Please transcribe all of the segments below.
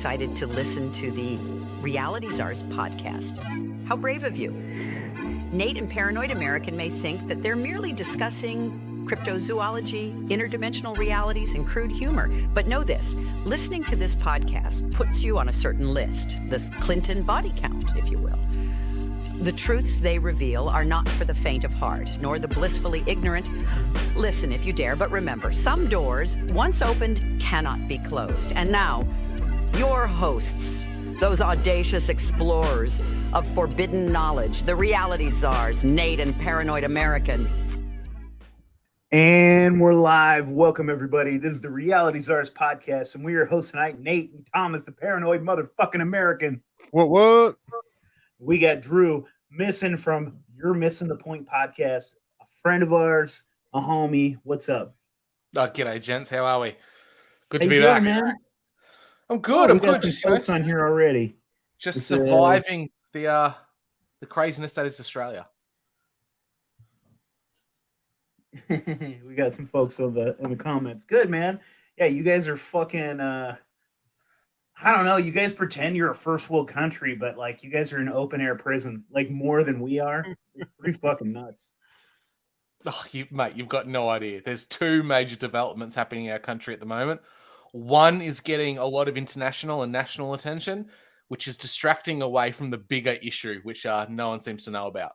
decided to listen to the Reality Czars podcast. How brave of you. Nate and Paranoid American may think that they're merely discussing cryptozoology, interdimensional realities, and crude humor. But know this, listening to this podcast puts you on a certain list, the Clinton body count, if you will. The truths they reveal are not for the faint of heart, nor the blissfully ignorant. Listen if you dare, but remember, some doors, once opened, cannot be closed. And now, your hosts, those audacious explorers of forbidden knowledge, the Reality Czars, Nate and Paranoid American. And we're live. Welcome, everybody. This is the Reality Czars podcast, and we are hosts tonight, Nate and Thomas, the Paranoid Motherfucking American. What? We got Drew Missen from You're Missing the Point podcast, a friend of ours, a homie. What's up? G'day, gents. How are we? Good How to be you back, doing, man. I'm good. I'm we got good. some folks on here already. Just It's, surviving the craziness that is Australia. We got some folks in the comments. Good, man. Yeah, you guys are fucking. I don't know. You guys pretend you're a first world country, but like you guys are in open air prison, like more than we are. It's pretty fucking nuts. Oh, mate, you've got no idea. There's two major developments happening in our country at the moment. One is getting a lot of international and national attention, which is distracting away from the bigger issue, which no one seems to know about.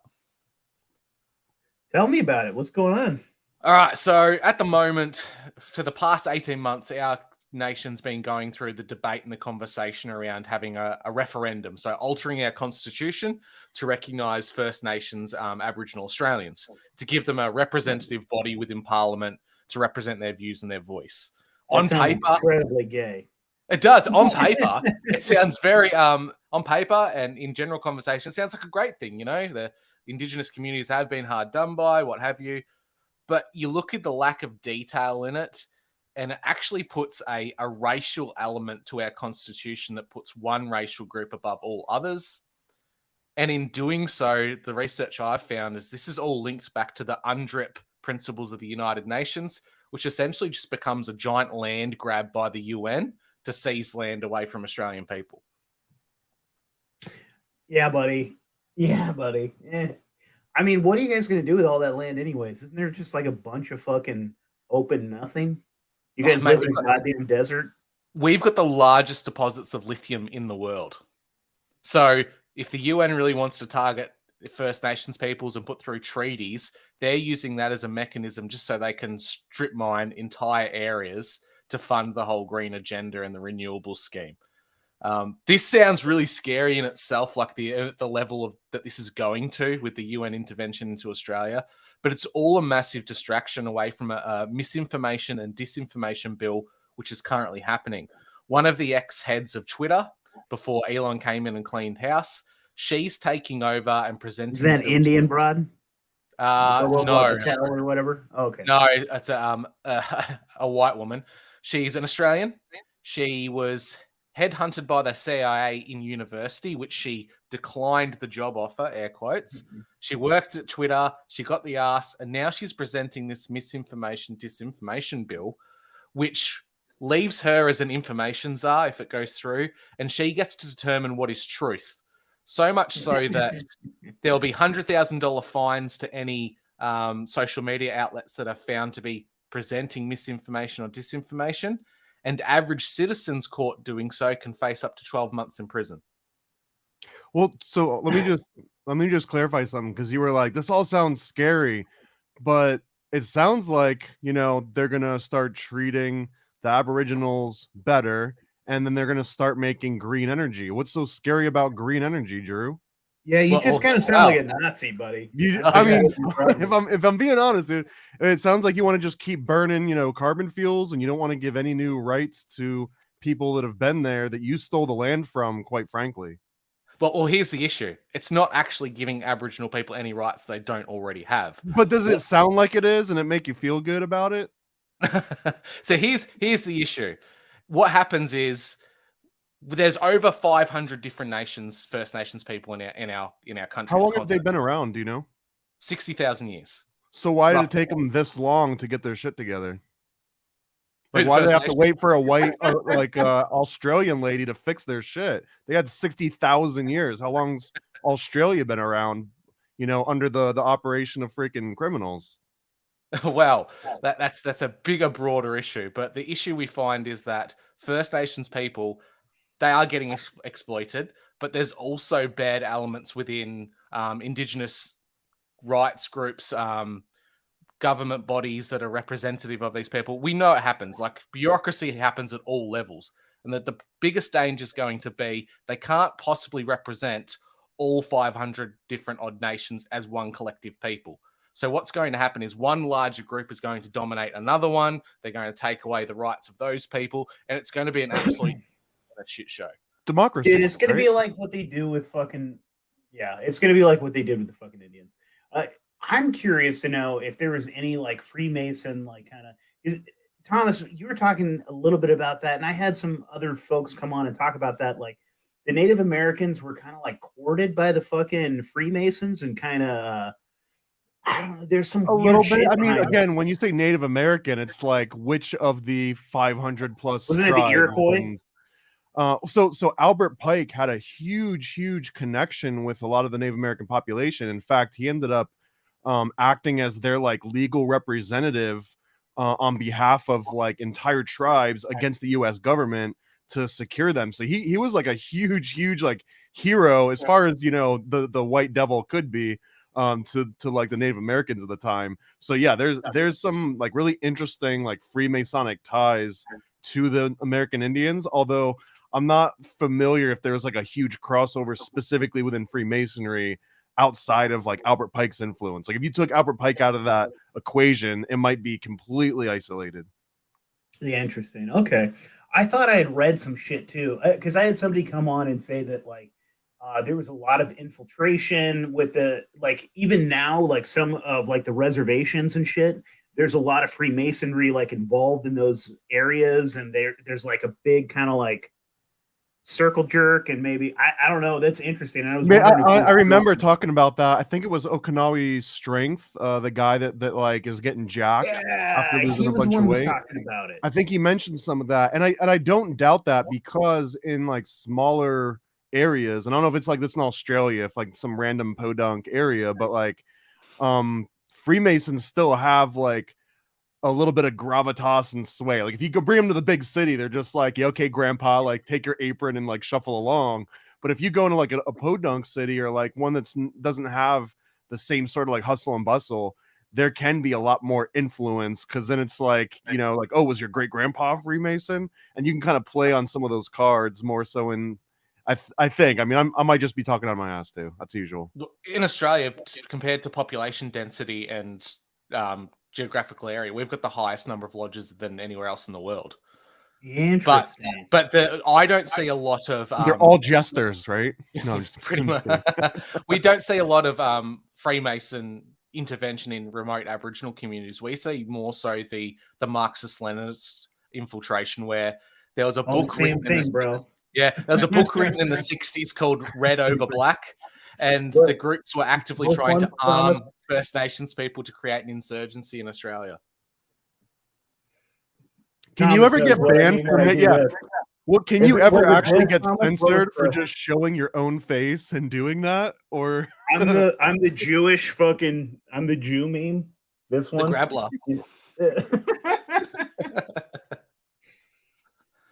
Tell me about it. What's going on? All right. So at the moment, for the past 18 months, our nation's been going through the debate and the conversation around having a referendum. So altering our constitution to recognise First Nations Aboriginal Australians, to give them a representative body within Parliament to represent their views and their voice. On paper, incredibly gay. It does. On paper, it sounds very on paper and in general conversation, it sounds like a great thing. You know, the Indigenous communities have been hard done by, what have you. But you look at the lack of detail in it, and it actually puts a racial element to our constitution that puts one racial group above all others. And in doing so, the research I've found is this is all linked back to the UNDRIP principles of the United Nations, which essentially just becomes a giant land grab by the UN to seize land away from Australian people. Yeah, buddy. Eh. I mean, what are you guys going to do with all that land anyways? Isn't there just like a bunch of fucking open nothing? You guys live in a goddamn desert? We've got the largest deposits of lithium in the world. So if the UN really wants to target First Nations peoples and put through treaties, they're using that as a mechanism just so they can strip mine entire areas to fund the whole green agenda and the renewable scheme. This sounds really scary in itself, like the level of that this is going to with the UN intervention into Australia. But it's all a massive distraction away from a misinformation and disinformation bill, which is currently happening. One of the ex-heads of Twitter, before Elon came in and cleaned house, she's taking over and presenting. Is that Indian broad? No. Patel or whatever? Oh, okay. No, it's a white woman. She's an Australian. She was headhunted by the CIA in university, which she declined the job offer, air quotes. Mm-hmm. She worked at Twitter, she got the ass, and now she's presenting this misinformation, disinformation bill, which leaves her as an information czar if it goes through, and she gets to determine what is truth. So much so that there'll be $100,000 fines to any social media outlets that are found to be presenting misinformation or disinformation, and average citizens caught doing so can face up to 12 months in prison. Well, so let me just clarify something, because you were like, this all sounds scary, but it sounds like, you know, they're gonna start treating the Aboriginals better, and then they're gonna start making green energy. What's so scary about green energy, Drew? Yeah, you just kind of sound like a Nazi, buddy. I mean, if I'm being honest, dude, it sounds like you want to just keep burning, you know, carbon fuels, and you don't want to give any new rights to people that have been there that you stole the land from, quite frankly. Well, here's the issue. It's not actually giving Aboriginal people any rights they don't already have. But does it sound like it is, and it make you feel good about it? So here's the issue. What happens is there's over 500 different nations, First Nations people in our country. How long have they been around? Do you know? 60,000 years. So why did it take them this long to get their shit together? Like, The why do they First have to Nation? wait for a white, Australian lady to fix their shit? They had 60,000 years. How long's Australia been around? You know, under the operation of freaking criminals. Well, that's a bigger, broader issue. But the issue we find is that First Nations people, they are getting exploited, but there's also bad elements within Indigenous rights groups, government bodies that are representative of these people. We know it happens. Like, bureaucracy happens at all levels, and that the biggest danger is going to be they can't possibly represent all 500 different odd nations as one collective people. So what's going to happen is one larger group is going to dominate another one. They're going to take away the rights of those people, and it's going to be an absolute shit show. Democracy. Dude, it's gonna right? be like what they do with fucking it's gonna be like what they did with the fucking Indians. I'm curious to know if there was any like Freemason like kind of Thomas. You were talking a little bit about that, and I had some other folks come on and talk about that. Like the Native Americans were kind of like courted by the fucking Freemasons, and kind of I don't know. There's some A weird little shit bit. I mean, behind it. again, when you say Native American, it's like which of the 500 plus Wasn't it the tribes? Iroquois? And, so Albert Pike had a huge connection with a lot of the Native American population. In fact, he ended up acting as their like legal representative on behalf of like entire tribes against the U.S. government to secure them. So he was like a huge like hero as far as, you know, the white devil could be to like the Native Americans at the time. So yeah, there's some like really interesting like Freemasonic ties to the American Indians, although I'm not familiar if there was like a huge crossover specifically within Freemasonry outside of like Albert Pike's influence. Like if you took Albert Pike out of that equation, it might be completely isolated. Yeah, interesting. Okay. I thought I had read some shit too, because I had somebody come on and say that like there was a lot of infiltration with the like even now like some of like the reservations and shit. There's a lot of Freemasonry like involved in those areas, and there's like a big kind of like circle jerk, and maybe I don't know. That's interesting. And I was wondering I remember talking about that. I think it was Okinawa Strength, the guy that like is getting jacked after losing he a was the bunch one of who was weight. talking about it. I think he mentioned some of that, and I don't doubt that, because in like smaller areas, and I don't know if it's like this in Australia, if like some random podunk area, but like Freemasons still have like a little bit of gravitas and sway. Like if you go bring them to the big city, they're just like, yeah, okay, grandpa, like take your apron and like shuffle along. But if you go into like a podunk city or like one that's doesn't have the same sort of like hustle and bustle, there can be a lot more influence, because then it's like, you know, like, oh, was your great grandpa Freemason? And you can kind of play on some of those cards more so in I think. I mean, I might just be talking on my ass too. That's usual. In Australia, compared to population density and geographical area, we've got the highest number of lodges than anywhere else in the world. Interesting. But I don't see a lot of they're all jesters, right? No, I'm just, pretty I'm just much. kidding. We don't see a lot of Freemason intervention in remote Aboriginal communities. We see more so the Marxist-Leninist infiltration, where there was a All the book same written thing, bro. Yeah, there's a book written in the 60s called Red Over Black, and the groups were actively trying to arm First Nations people to create an insurgency in Australia. Can you ever get banned from it? Yeah. Well, can you ever actually get censored for just showing your own face and doing that? Or I'm the Jewish fucking I'm the Jew meme. This one, the Grabbler.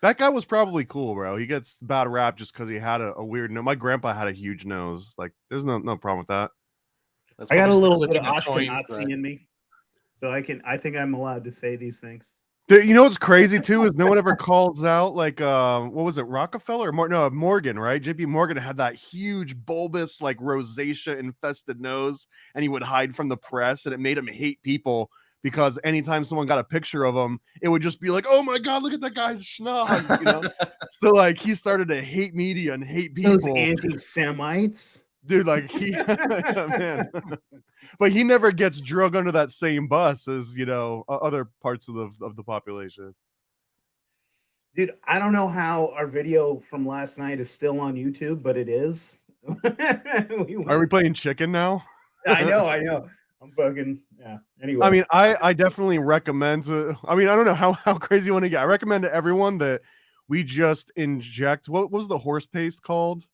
That guy was probably cool, bro. He gets bad rap just because he had a weird nose. My grandpa had a huge nose. Like, there's no problem with that. I got a little bit of Ashkenazi in me, so I think I'm allowed to say these things. Dude, you know what's crazy too is no one ever calls out like what was it, Rockefeller or Morgan, right? JP Morgan had that huge bulbous like rosacea infested nose, and he would hide from the press, and it made him hate people, because anytime someone got a picture of him, it would just be like, oh my god, look at that guy's schnoz, you know. So like he started to hate media and hate people. Those anti-Semites. Dude, like he man. But he never gets drug under that same bus as, you know, other parts of the population. Dude, I don't know how our video from last night is still on YouTube, but it is. Are we playing chicken now? I know. I'm fucking Yeah. Anyway, I mean, I definitely recommend I don't know how crazy you want to get. I recommend to everyone that we just inject, what was the horse paste called?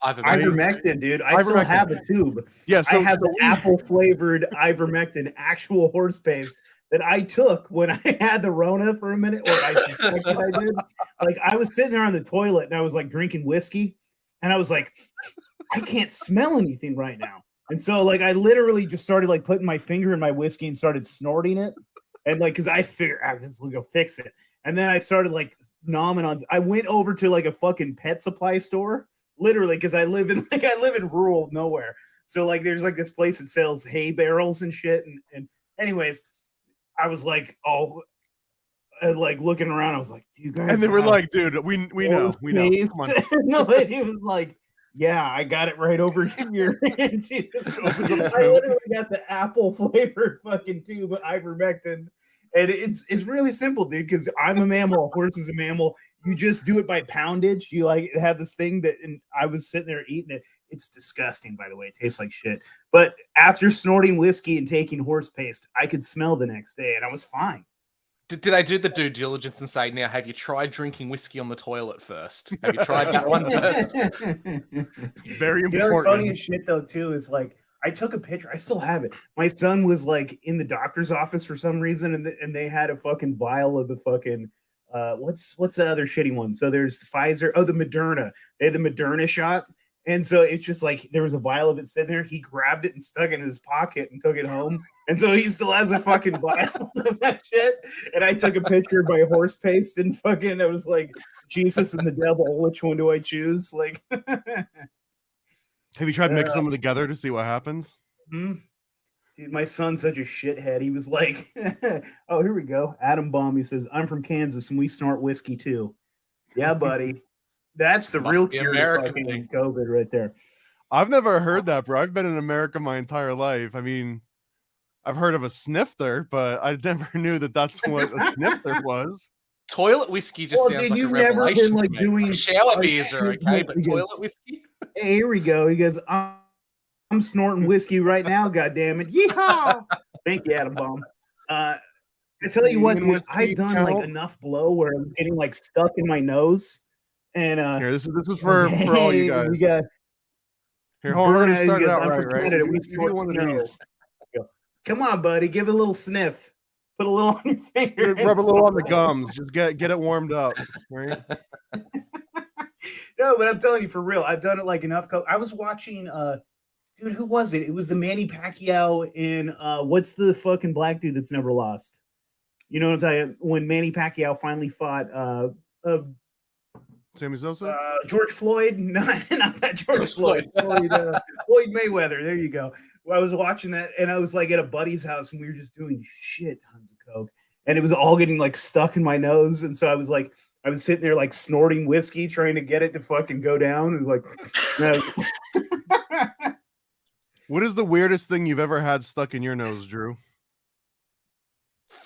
ivermectin, dude. I still Ivermectin. have a tube. Yeah, I have the apple flavored ivermectin, actual horse paste that I took when I had the Rona for a minute, or I suspected I did. Like, I was sitting there on the toilet and I was like drinking whiskey, and I was like, I can't smell anything right now. And so, like, I literally just started like putting my finger in my whiskey and started snorting it, and like, because I figured, this will go fix it. And then I started like nomming on. I went over to like a fucking pet supply store. Literally, because I live in rural nowhere. So like there's like this place that sells hay barrels and shit. And anyways, I was like, like looking around, I was like, do you guys? And they were like, dude, we know. Come on. And the lady was like, yeah, I got it right over here. And I literally got the apple flavored fucking tube of ivermectin. And it's really simple, dude, because I'm a mammal, a horse is a mammal. You just do it by poundage. You like have this thing that, and I was sitting there eating it. It's disgusting, by the way. It tastes like shit. But after snorting whiskey and taking horse paste, I could smell the next day, and I was fine. Did I do the due diligence and say, now, have you tried drinking whiskey on the toilet first? Have you tried that one first? Very important. You know what's funny as shit, though, too, is like, I took a picture. I still have it. My son was like in the doctor's office for some reason, and they had a fucking vial of the fucking what's the other shitty one? So there's the Pfizer. Oh, the Moderna. They had the Moderna shot, and so it's just like there was a vial of it sitting there. He grabbed it and stuck it in his pocket and took it home, and so he still has a fucking vial of that shit. And I took a picture of my horse paste and fucking. I was like, Jesus and the devil. Which one do I choose? Like. Have you tried mixing them together to see what happens? Dude, my son's such a shithead. He was like, oh, here we go. Adam Baum, he says, I'm from Kansas and we snort whiskey too. Yeah, buddy. That's the real cure to fucking COVID right there. I've never heard that, bro. I've been in America my entire life. I mean, I've heard of a snifter, but I never knew that that's what a snifter was. Toilet whiskey just sounds like a revelation. Never been, like, doing shower beers are okay, but toilet whiskey? Hey, here we go. He goes, I'm snorting whiskey right now, goddammit. Yeehaw! Thank you, Adam Baum. I tell you what, dude, I've done like enough blow where I'm getting like stuck in my nose. And here, this is for all you guys. We got here, hold on, we're gonna start it out right. Canada. We snort snow. Come on, buddy, give it a little sniff. Put a little on your finger. Rub a little on the gums. Just get it warmed up. Right? No, but I'm telling you for real, I've done it like enough. I was watching, dude, who was it? It was the Manny Pacquiao in what's the fucking black dude that's never lost? You know what I'm talking? When Manny Pacquiao finally fought Sammy Sosa? George Floyd, not that George Floyd. Floyd Mayweather. There you go. Well, I was watching that, and I was like at a buddy's house, and we were just doing shit tons of coke, and it was all getting like stuck in my nose, and so I was sitting there like snorting whiskey, trying to get it to fucking go down. It was like, What is the weirdest thing you've ever had stuck in your nose, Drew?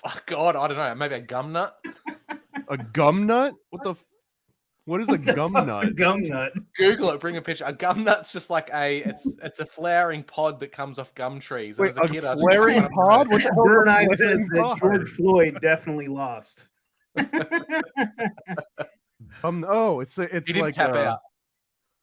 Oh, God, I don't know. Maybe a gum nut. A gum nut? What is a gum nut? A gum nut. Google it. Bring a picture. A gum nut's just like it's a flowering pod that comes off gum trees. Wait, a flowering pod? What the hell? Burn says that George Floyd definitely lost. It's he didn't tap out.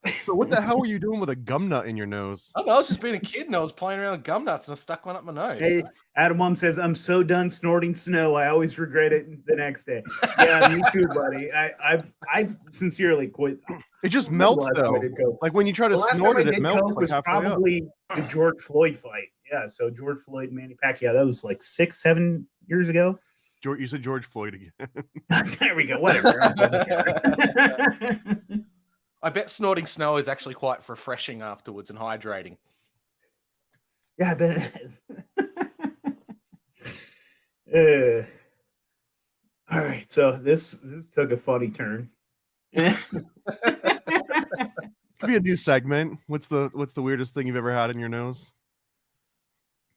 So what the hell were you doing with a gum nut in your nose? I don't know, I was just being a kid and I was playing around with gum nuts and I stuck one up my nose. Hey, Adam Mom says, I'm so done snorting snow. I always regret it the next day. Yeah, me too, buddy. I've sincerely quit. It just melts though. Like when you try to snort it, it melts. Was probably the George Floyd fight. Yeah, so George Floyd, Manny Pacquiao. That was like 6-7 years ago. You said George Floyd again. There we go. Whatever. I bet snorting snow is actually quite refreshing afterwards and hydrating. Yeah, I bet it is. All right, so this took a funny turn. Could be a new segment. What's the weirdest thing you've ever had in your nose?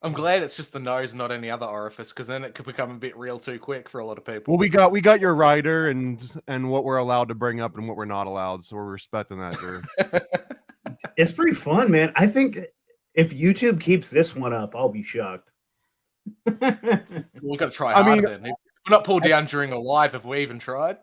I'm glad it's just the nose, not any other orifice, because then it could become a bit real too quick for a lot of people. Well, we got your rider and what we're allowed to bring up and what we're not allowed, so we're respecting that, Drew. It's pretty fun, man. I think if YouTube keeps this one up, I'll be shocked. We got to try I harder mean, then. We're not pulled down during a live. Have we even tried?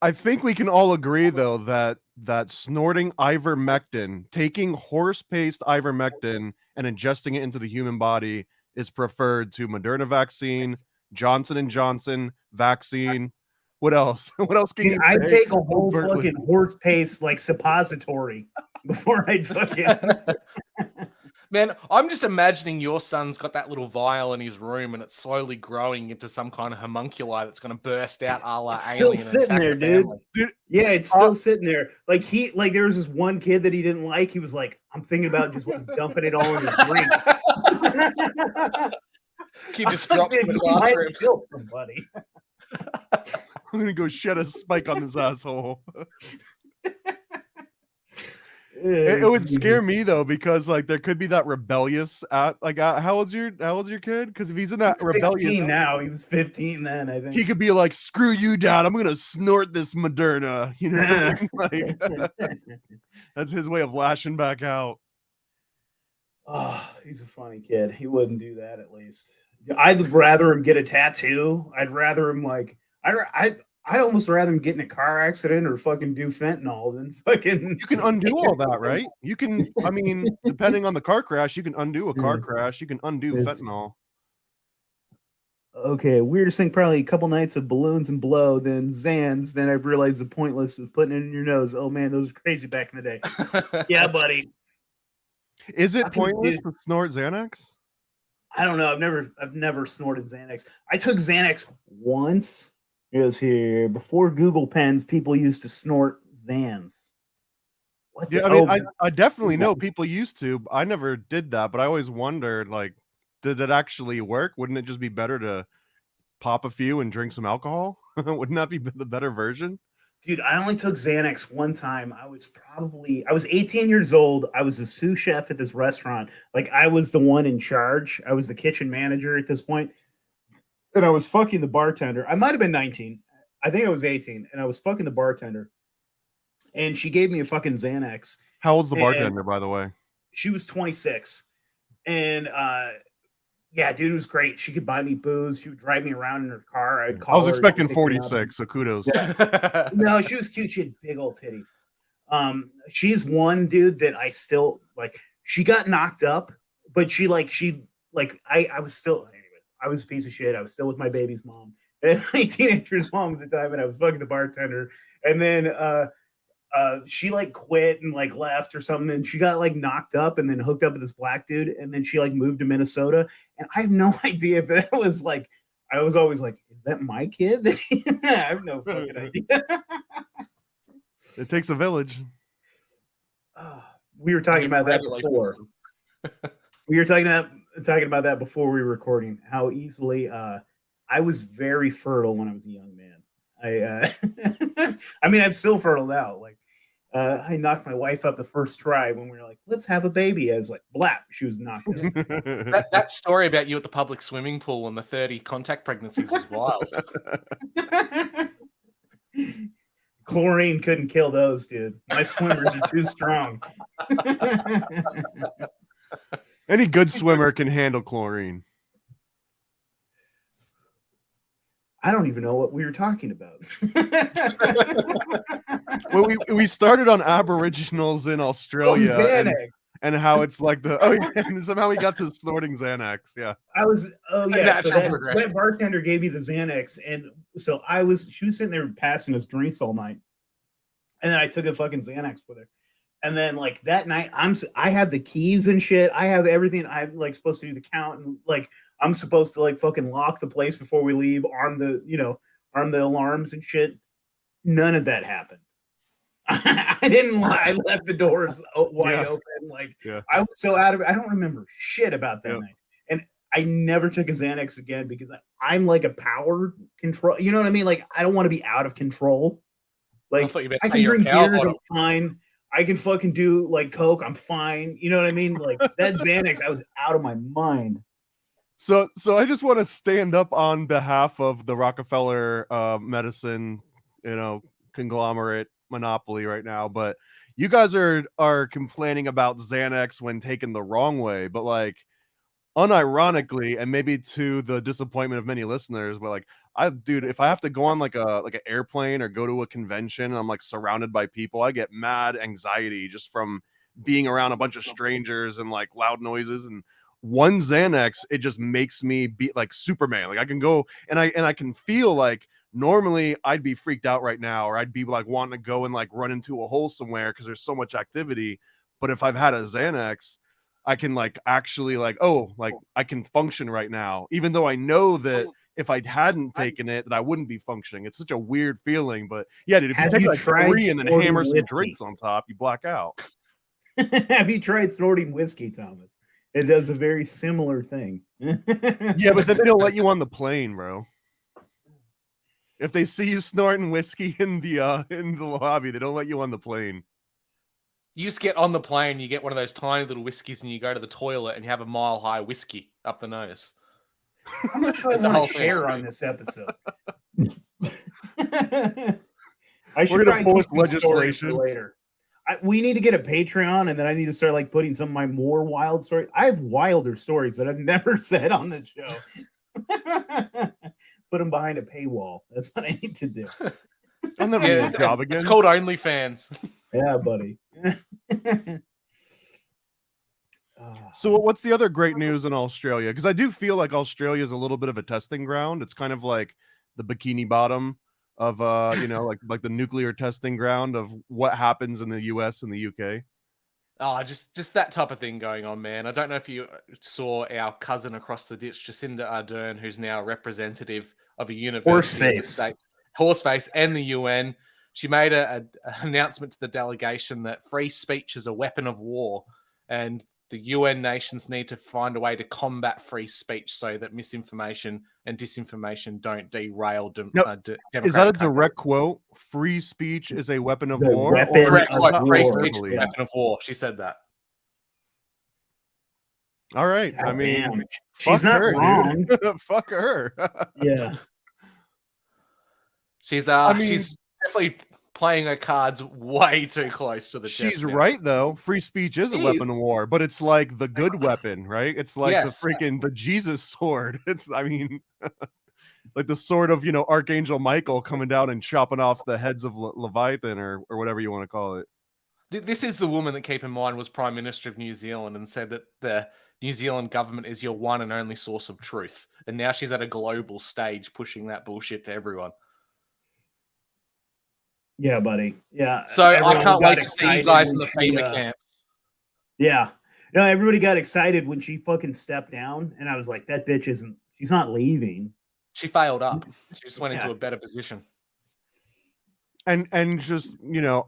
I think we can all agree though that snorting ivermectin, taking horse-paced ivermectin and ingesting it into the human body is preferred to Moderna vaccine, Johnson and Johnson vaccine. What else? What else can Dude, you I'd say take a whole overtly? fucking horse pace like suppository before I'd fucking. Man, I'm just imagining your son's got that little vial in his room and it's slowly growing into some kind of homunculi that's going to burst out a la It's still Alien and sitting attack there, the dude. family. Yeah, it's still sitting there. Like there was this one kid that he didn't like. He was like, I'm thinking about just like dumping it all in his drink. He just drops in the You might classroom. kill somebody. I'm gonna go shed a spike on this asshole. It would scare me though, because like there could be that rebellious how old's your kid? Because if he's in that He's rebellious 16 now. He was 15 then, I think. he could be like, screw you, dad, I'm gonna snort this Moderna. You know what I mean? Like, that's his way of lashing back out. Oh, he's a funny kid. He wouldn't do that at least. I'd rather him get a tattoo. I'd rather him like I'd almost rather him get in a car accident or fucking do fentanyl than fucking. You can undo all that, right? You can, I mean, depending on the car crash, you can undo a car crash. You can undo fentanyl. Okay, weirdest thing, probably a couple nights of balloons and blow, then Zans. Then I've realized the pointless of putting it in your nose. Oh man, those were crazy back in the day. Yeah, buddy. Is it pointless to snort Xanax? I don't know. I've never snorted Xanax. I took Xanax once. It was here before Google Pens. People used to snort Xans. What? Yeah, I mean, I definitely know people used to. I never did that, but I always wondered, like, did it actually work? Wouldn't it just be better to pop a few and drink some alcohol? Wouldn't that be the better version? Dude, I only took Xanax one time. I was 18 years old. I was a sous chef at this restaurant. Like, I was the one in charge. I was the kitchen manager at this point. And I was fucking the bartender. I might have been 19. I think I was 18. And I was fucking the bartender. And she gave me a fucking Xanax. How old's the bartender, by the way? She was 26. And yeah, dude, it was great. She could buy me booze. She would drive me around in her car. I was expecting 46, so kudos. Yeah. No, she was cute. She had big old titties. She's one dude that I still like. She got knocked up, but I was still anyway. I was a piece of shit. I was still with my baby's mom and my teenager's mom at the time, and I was fucking the bartender. And then she like quit and like left or something, and she got like knocked up and then hooked up with this black dude, and then she like moved to Minnesota. And I have no idea if that was like, I was always like, is that my kid? I have no fucking idea. It takes a village. We were talking about that before. We were talking about that before we were recording. How easily I was very fertile when I was a young man. I mean, I'm still fertile now. Like, I knocked my wife up the first try when we were like, let's have a baby. I was like, blap, she was knocked up. that story about you at the public swimming pool and the 30 contact pregnancies was wild. Chlorine couldn't kill those, dude. My swimmers are too strong. Any good swimmer can handle chlorine. I don't even know what we were talking about. Well, we started on Aboriginals in Australia and how it's like and somehow we got to snorting Xanax. Yeah, so that bartender gave me the Xanax, and so she was sitting there passing us drinks all night, and then I took a fucking Xanax with her. And then like that night, I have the keys and shit. I have everything. I'm like supposed to do the count, and like I'm supposed to like fucking lock the place before we leave, arm the alarms and shit. None of that happened. I didn't lie. I left the doors wide open. Like I was so out of it. I don't remember shit about that night. And I never took a Xanax again because I'm like a power control. You know what I mean? Like I don't want to be out of control. Like I can drink beers, I'm fine. I can fucking do like Coke, I'm fine. You know what I mean? Like that Xanax, I was out of my mind. So I just want to stand up on behalf of the Rockefeller medicine, conglomerate monopoly right now. But you guys are complaining about Xanax when taken the wrong way. But like, unironically, and maybe to the disappointment of many listeners, but like dude, if I have to go on like an airplane or go to a convention and I'm like surrounded by people, I get mad anxiety just from being around a bunch of strangers and like loud noises. And one Xanax, it just makes me be like Superman. Like I can go and I can feel like normally I'd be freaked out right now, or I'd be like wanting to go and like run into a hole somewhere because there's so much activity. But if I've had a Xanax, I can like actually like, oh, like I can function right now, even though I know that if I hadn't taken it, that I wouldn't be functioning. It's such a weird feeling, but yeah, dude, if you take like 3 and then hammer some drinks on top, you black out. Have you tried snorting whiskey, Thomas? It does a very similar thing. Yeah, but then they don't let you on the plane, bro. If they see you snorting whiskey in the lobby, they don't let you on the plane. You just get on the plane, you get one of those tiny little whiskeys, and you go to the toilet and you have a mile-high whiskey up the nose. How much do I want to share on this episode? We're going to force legislation later. We need to get a Patreon, and then I need to start like putting some of my more wild stories. I have wilder stories that I've never said on this show. Put them behind a paywall. That's what I need to do. I'll never do a job again. It's called OnlyFans. Yeah, buddy. So what's the other great news in Australia? Because I do feel like Australia is a little bit of a testing ground. It's kind of like the Bikini Bottom of like the nuclear testing ground of what happens in the US and the UK. Oh, just that type of thing going on, man. I don't know if you saw our cousin across the ditch, Jacinda Ardern, who's now representative of a university. Horseface and the UN. She made an announcement to the delegation that free speech is a weapon of war, and the UN nations need to find a way to combat free speech so that misinformation and disinformation don't derail democratic. Is that a direct quote? Free speech is a weapon of war? Free speech is a weapon of war. She said that. All right. I mean, she's not wrong. Fuck her. Yeah. She's definitely playing her cards way too close to the chest. She's right though. Free speech is a weapon of war, but it's like the good weapon, right? It's like the Jesus sword. It's like the sword of Archangel Michael coming down and chopping off the heads of Leviathan or whatever you want to call it. This is the woman that, keep in mind, was Prime Minister of New Zealand and said that the New Zealand government is your one and only source of truth. And now she's at a global stage pushing that bullshit to everyone. Yeah, buddy. Yeah. So I can't wait to see you guys in the FEMA camps. Yeah. No, everybody got excited when she fucking stepped down. And I was like, that bitch she's not leaving. She failed up. She just went into a better position. And just,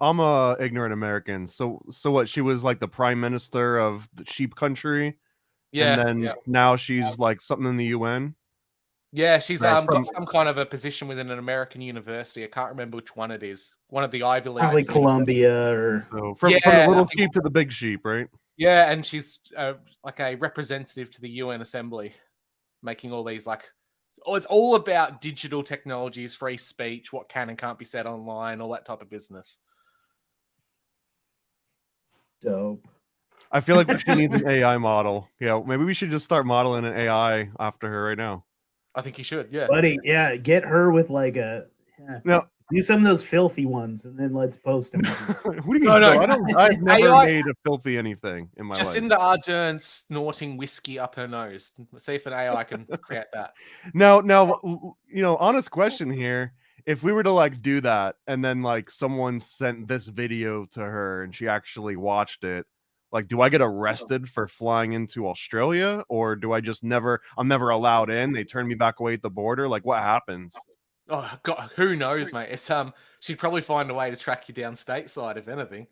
I'm a ignorant American. So what? She was like the prime minister of the sheep country. Yeah. And then now she's like something in the UN. Yeah, she's got some kind of a position within an American university. I can't remember which one it is. One of the Ivy League. Probably Columbia or... So from the little sheep to the big sheep, right? Yeah, and she's like a representative to the UN Assembly, making all these it's all about digital technologies, free speech, what can and can't be said online, all that type of business. Dope. I feel like she needs an AI model. Yeah, maybe we should just start modeling an AI after her right now. I think you should, yeah. Buddy, yeah, get her with like do some of those filthy ones and then let's post them. What do you mean? I've never made a filthy anything in my life. Jacinda Ardern snorting whiskey up her nose. Let's see if an AI can create that. Now, honest question here. If we were to do that and then someone sent this video to her and she actually watched it, do I get arrested for flying into Australia, or do I just I'm never allowed in? They turn me back away at the border. What happens? Oh God, who knows, mate? It's she'd probably find a way to track you down stateside, if anything.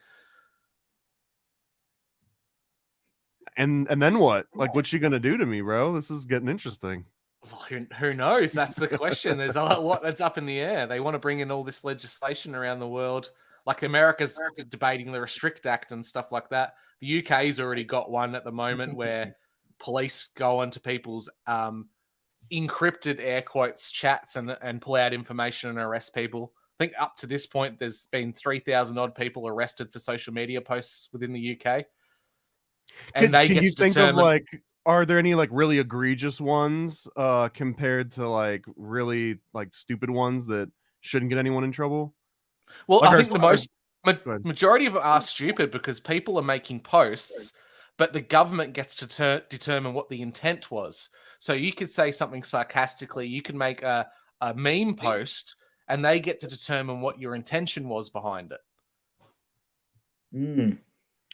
And then what? What's she gonna do to me, bro? This is getting interesting. Well, who knows? That's the question. There's a lot that's up in the air. They want to bring in all this legislation around the world. America's debating the Restrict Act and stuff like that. The UK's already got one at the moment where police go onto people's encrypted air quotes chats and pull out information and arrest people. I think up to this point, there's been 3,000 odd people arrested for social media posts within the UK. And they get to determine are there any like really egregious ones compared to like really like stupid ones that shouldn't get anyone in trouble? Well, Like I think the most go ahead. majority of them are stupid because people are making posts, but the government gets to determine what the intent was. So you could say something sarcastically, you can make a meme post, and they get to determine what your intention was behind it. Mm.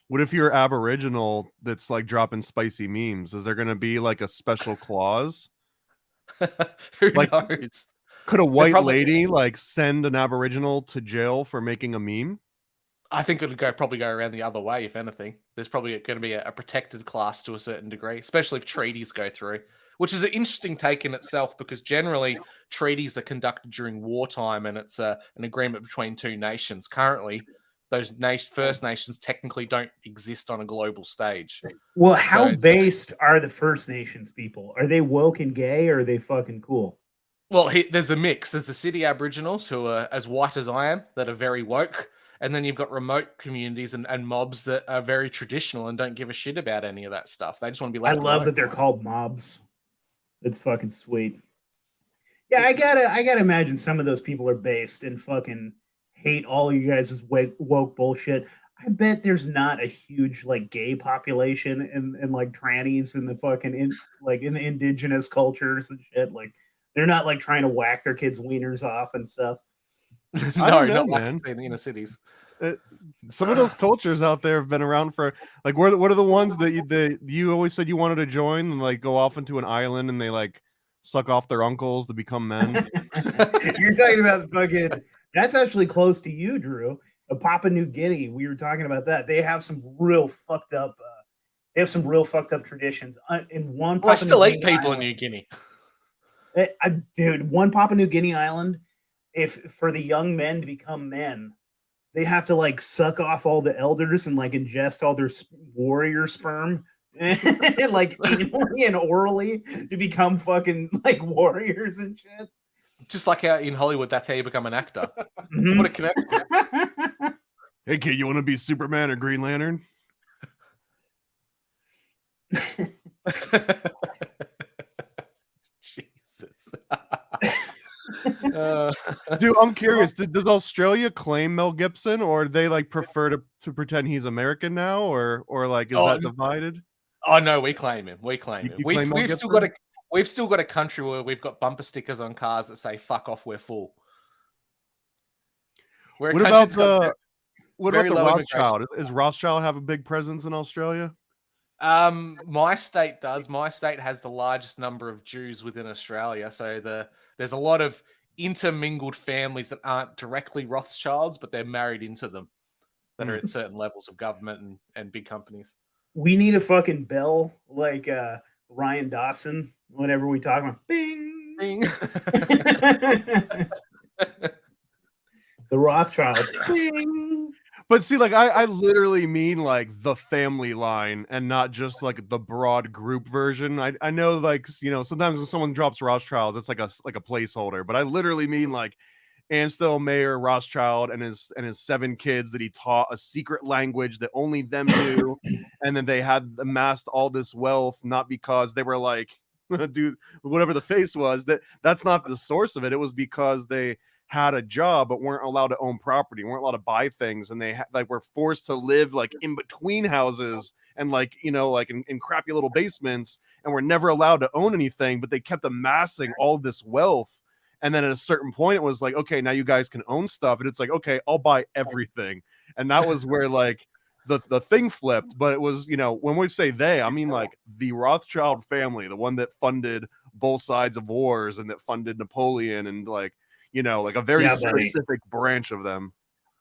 What if you're Aboriginal that's like dropping spicy memes? Is there going to be like a special clause? Who Like, knows? could a They're white probably- lady like send an Aboriginal to jail for making a meme? I think it would probably go around the other way, if anything. There's probably going to be a protected class to a certain degree, especially if treaties go through, which is an interesting take in itself because generally treaties are conducted during wartime and it's an agreement between two nations. Currently, those First Nations technically don't exist on a global stage. Well, how So- based are the First Nations people? Are they woke and gay, or are they fucking cool? Well, there's the mix. There's the city Aboriginals who are as white as I am that are very woke. And then you've got remote communities and mobs that are very traditional and don't give a shit about any of that stuff. They just want to be I left love alone. that they're called mobs. It's fucking sweet. Yeah, I gotta imagine some of those people are based and fucking hate all you guys' woke bullshit. I bet there's not a huge like gay population and like trannies in the fucking in the indigenous cultures and shit. Like they're not like trying to whack their kids' wieners off and stuff. I No, don't know, not like man. you see in the inner cities. Some of those cultures out there have been around for like what are the ones that you always said you wanted to join and like go off into an island and they like suck off their uncles to become men? You're talking about the fucking. That's actually close to you, Drew. Papua New Guinea. We were talking about that. They have some real fucked up. They have some real fucked up traditions. In one, Well, I Papua still New eat Guinea people in island, New Guinea. Dude, one Papua New Guinea island. If for the young men to become men, they have to like suck off all the elders and like ingest all their warrior sperm, like anally and orally to become fucking like warriors and shit. Just like out in Hollywood, that's how you become an actor. Mhm. What a connection. Hey kid, you want to be Superman or Green Lantern? Jesus. Dude, I'm curious. Does Australia claim Mel Gibson, or they like prefer to pretend he's American now, or like is that divided? Oh no, we claim him. We claim him. You claim Mel We've still got a country where we've got bumper stickers on cars that say "fuck off, we're full." We're a What country about that's got what very about the low Rothschild? Is Rothschild have a big presence in Australia? my state does. My state has the largest number of Jews within Australia, so there's a lot of intermingled families that aren't directly Rothschilds, but they're married into them that are at certain levels of government and big companies. We need a fucking bell like Ryan Dawson whenever we talk about bing. Bing. The Rothschilds. Bing. But see, like I literally mean like the family line and not just like the broad group version. I know like sometimes when someone drops Rothschild, it's like a placeholder, but I literally mean like Ansel Mayer Rothschild and his 7 kids that he taught a secret language that only them knew, and then they had amassed all this wealth not because they were like dude whatever the face was, that's not the source of it. It was because they had a job but weren't allowed to own property, weren't allowed to buy things, and they like were forced to live like in between houses and like like in crappy little basements, and were never allowed to own anything, but they kept amassing all this wealth. And then at a certain point it was like, okay, now you guys can own stuff, and it's like, okay, I'll buy everything. And that was where like the thing flipped. But it was, when we say they, I mean like the Rothschild family, the one that funded both sides of wars and that funded Napoleon, and like like a very specific branch of them.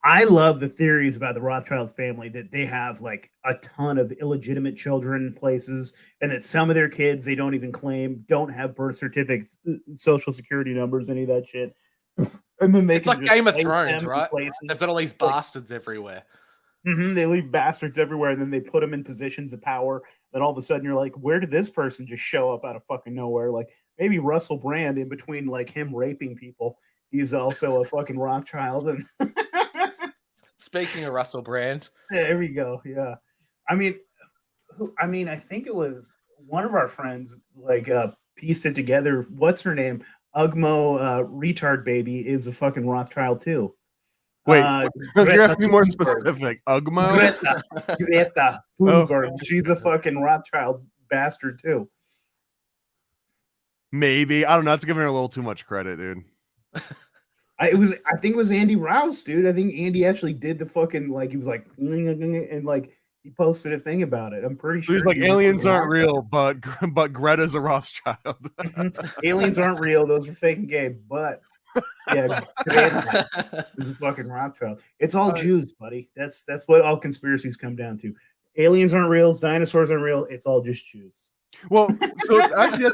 I love the theories about the Rothschilds family that they have like a ton of illegitimate children in places, and that some of their kids they don't even claim, don't have birth certificates, social security numbers, any of that shit. And then it's like Game of Thrones, right? They've got all these bastards everywhere. They leave bastards everywhere, and then they put them in positions of power. Then all of a sudden, you're like, where did this person just show up out of fucking nowhere? Like maybe Russell Brand, in between like him raping people, he's also a fucking Rothschild. And speaking of Russell Brand, there we go. Yeah, I mean, I think it was one of our friends like pieced it together. What's her name? Ugmo retard baby is a fucking Rothschild too. Wait, you're Greta asking me more Thunberg. specific. Ugmo? Greta Oh. Thunberg. She's a fucking Rothschild bastard too. Maybe. I don't know. That's giving her a little too much credit, dude. I think it was Andy Rouse, dude. I think Andy actually did the fucking like he was like and like he posted a thing about it. I'm pretty So sure he's like, he was aliens fucking aren't real, but Greta's a Rothschild. aliens aren't real. Those are fake and gay. But yeah, Greta is a fucking Rothschild. It's all Jews, buddy. That's what all conspiracies come down to. Aliens aren't real. Dinosaurs aren't real. It's all just Jews. Well, so actually,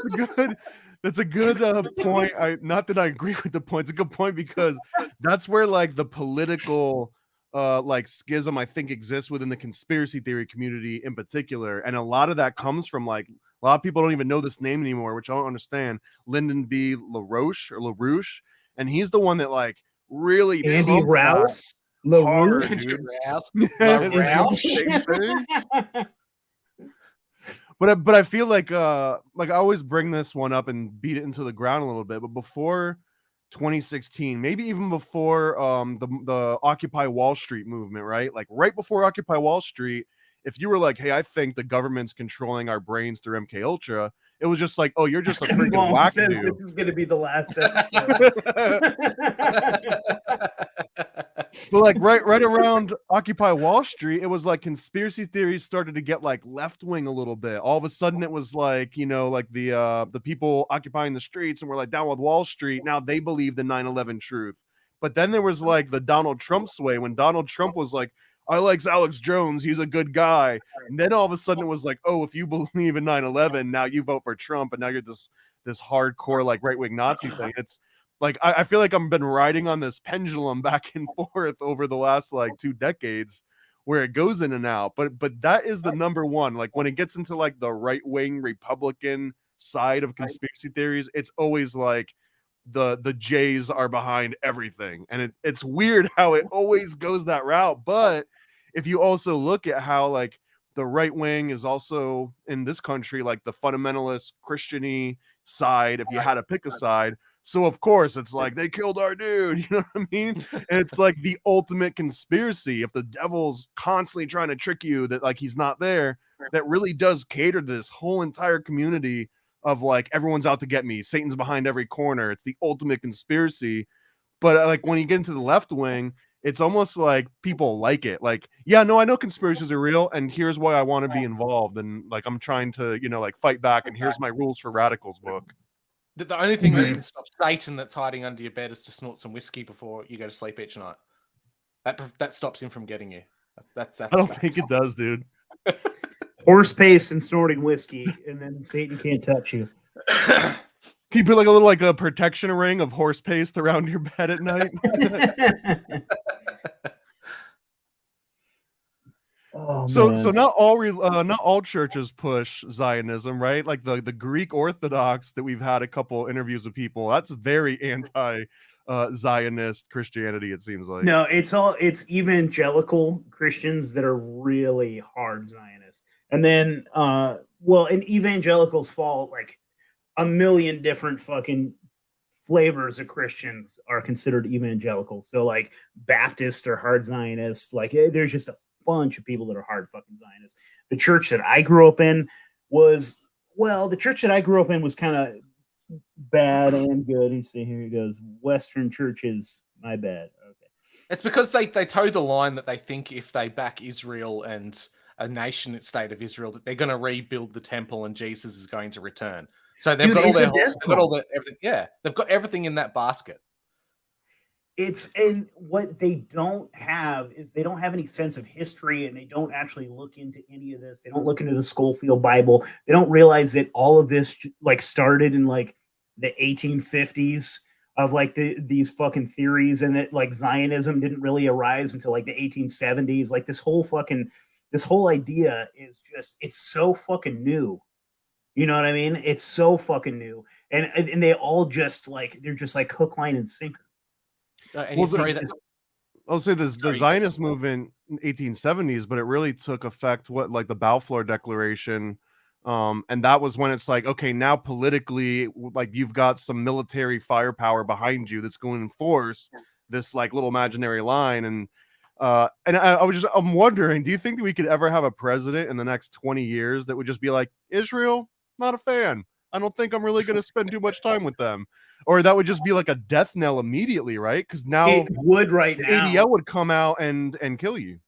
that's a good point. Not that I agree with the point. It's a good point because that's where like the political like schism I think exists within the conspiracy theory community in particular, and a lot of that comes from like a lot of people don't even know this name anymore, which I don't understand. Lyndon B. LaRouche, and he's the one that like really Andy pumped that Rouse. hard, LaRouche. dude. Rouse. Same thing. But I feel like I always bring this one up and beat it into the ground a little bit. But before 2016, maybe even before the Occupy Wall Street movement, right? Like right before Occupy Wall Street, if you were like, hey, I think the government's controlling our brains through MK Ultra, it was just like, oh, you're just a freaking whack says dude. this is going to be the last episode. But like right around Occupy Wall Street, it was like conspiracy theories started to get like left wing a little bit. All of a sudden, it was like, you know, like the people occupying the streets and were like down with Wall Street. Now they believe the 9/11 truth. But then there was like the Donald Trump sway when Donald Trump was like, I like Alex Jones, he's a good guy. And then all of a sudden it was like, oh, if you believe in 9/11, now you vote for Trump, and now you're this hardcore like right wing Nazi thing. It's like I feel like I've been riding on this pendulum back and forth over the last like 2 decades where it goes in and out. But that is the number one. Like when it gets into like the right wing Republican side of conspiracy theories, it's always like the Jays are behind everything. And it's weird how it always goes that route. But if you also look at how like the right wing is also in this country, like the fundamentalist Christian-y side, if you had to pick a side. So of course it's like they killed our dude, you know what I mean? And it's like the ultimate conspiracy. If the devil's constantly trying to trick you that like he's not there, that really does cater to this whole entire community of like everyone's out to get me. Satan's behind every corner. It's the ultimate conspiracy. But like when you get into the left wing, it's almost like people like it. Like, yeah, no, I know conspiracies are real, and here's why I want to be involved. And like I'm trying to, you know, like fight back. And here's my Rules for Radicals book. The only thing that can stop Satan that's hiding under your bed is to snort some whiskey before you go to sleep each night. That stops him from getting you. That's I don't think it does, dude. Horse paste and snorting whiskey, and then Satan can't touch you. Can you put like a little like a protection ring of horse paste around your bed at night? So not all churches push Zionism, right? Like the Greek Orthodox that we've had a couple interviews with people, that's very anti Zionist Christianity, it seems like. No, it's evangelical Christians that are really hard Zionists. And then and evangelicals fall like a million different fucking flavors of Christians are considered evangelical. So like Baptists are hard Zionists. Like there's just a bunch of people that are hard fucking Zionists. The church that I grew up in was kind of bad and good. You see, here he goes. Western churches, my bad. Okay. It's because they toe the line that they think if they back Israel and a nation state of Israel, that they're going to rebuild the temple and Jesus is going to return. So they've got everything. Yeah, they've got everything in that basket. And what they don't have is they don't have any sense of history, and they don't actually look into any of this. They don't look into the Schofield Bible. They don't realize that all of this like started in like the 1850s of like these fucking theories, and that like Zionism didn't really arise until like the 1870s. Like this whole idea is just, it's so fucking new. You know what I mean? It's so fucking new, and they all just like they're just like hook, line, and sinker. I'll say this: the Zionist movement in 1870s, but it really took effect like the Balfour Declaration And that was when it's like, okay, now politically, like you've got some military firepower behind you that's going to enforce this like little imaginary line. And I'm wondering, do you think that we could ever have a president in the next 20 years that would just be like, Israel, not a fan. I don't think I'm really going to spend too much time with them. Or that would just be like a death knell immediately, right? Because now It would right the now. ADL would come out and kill you.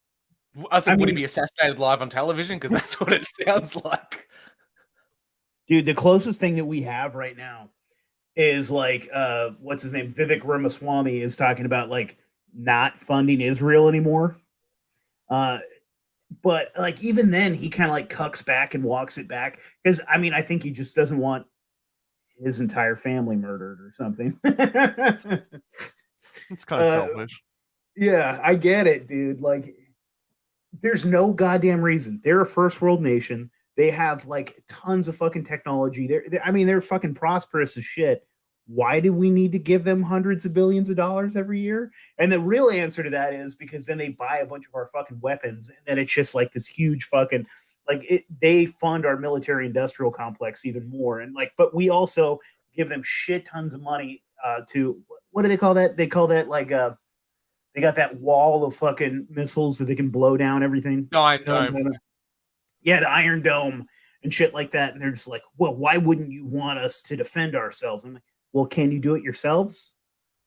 I was like, would he be assassinated live on television? Because that's what it sounds like. Dude, the closest thing that we have right now is like what's his name? Vivek Ramaswamy is talking about like not funding Israel anymore. But like even then he kind of like cucks back and walks it back. Because I mean, I think he just doesn't want his entire family murdered or something. It's kind of selfish. Yeah, I get it, dude. Like, there's no goddamn reason. They're a first world nation. They have like tons of fucking technology. They're fucking prosperous as shit. Why do we need to give them hundreds of billions of dollars every year? And the real answer to that is because then they buy a bunch of our fucking weapons, and then it's just like this huge fucking they fund our military industrial complex even more. And like, but we also give them shit tons of money to what do they call that? They call that like they got that wall of fucking missiles that they can blow down everything. Iron Dome. Yeah, the Iron Dome and shit like that. And they're just like, well, why wouldn't you want us to defend ourselves? I'm like, well, can you do it yourselves?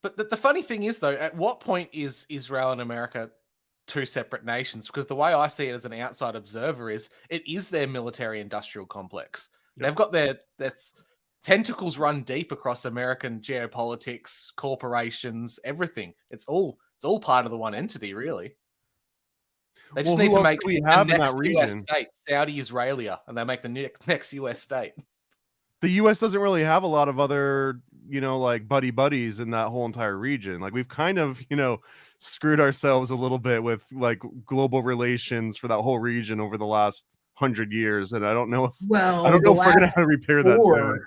But the funny thing is, though, at what point is Israel and America two separate nations? Because the way I see it as an outside observer is it is their military industrial complex. Yeah. They've got their tentacles run deep across American geopolitics, corporations, everything. It's all part of the one entity, really. They just need to make the next US state Saudi Israelia, and they make the next US state. The US doesn't really have a lot of other, like buddies in that whole entire region. Like we've kind of, screwed ourselves a little bit with like global relations for that whole region over the last 100 years. And I don't know if we're going to have to repair that soon.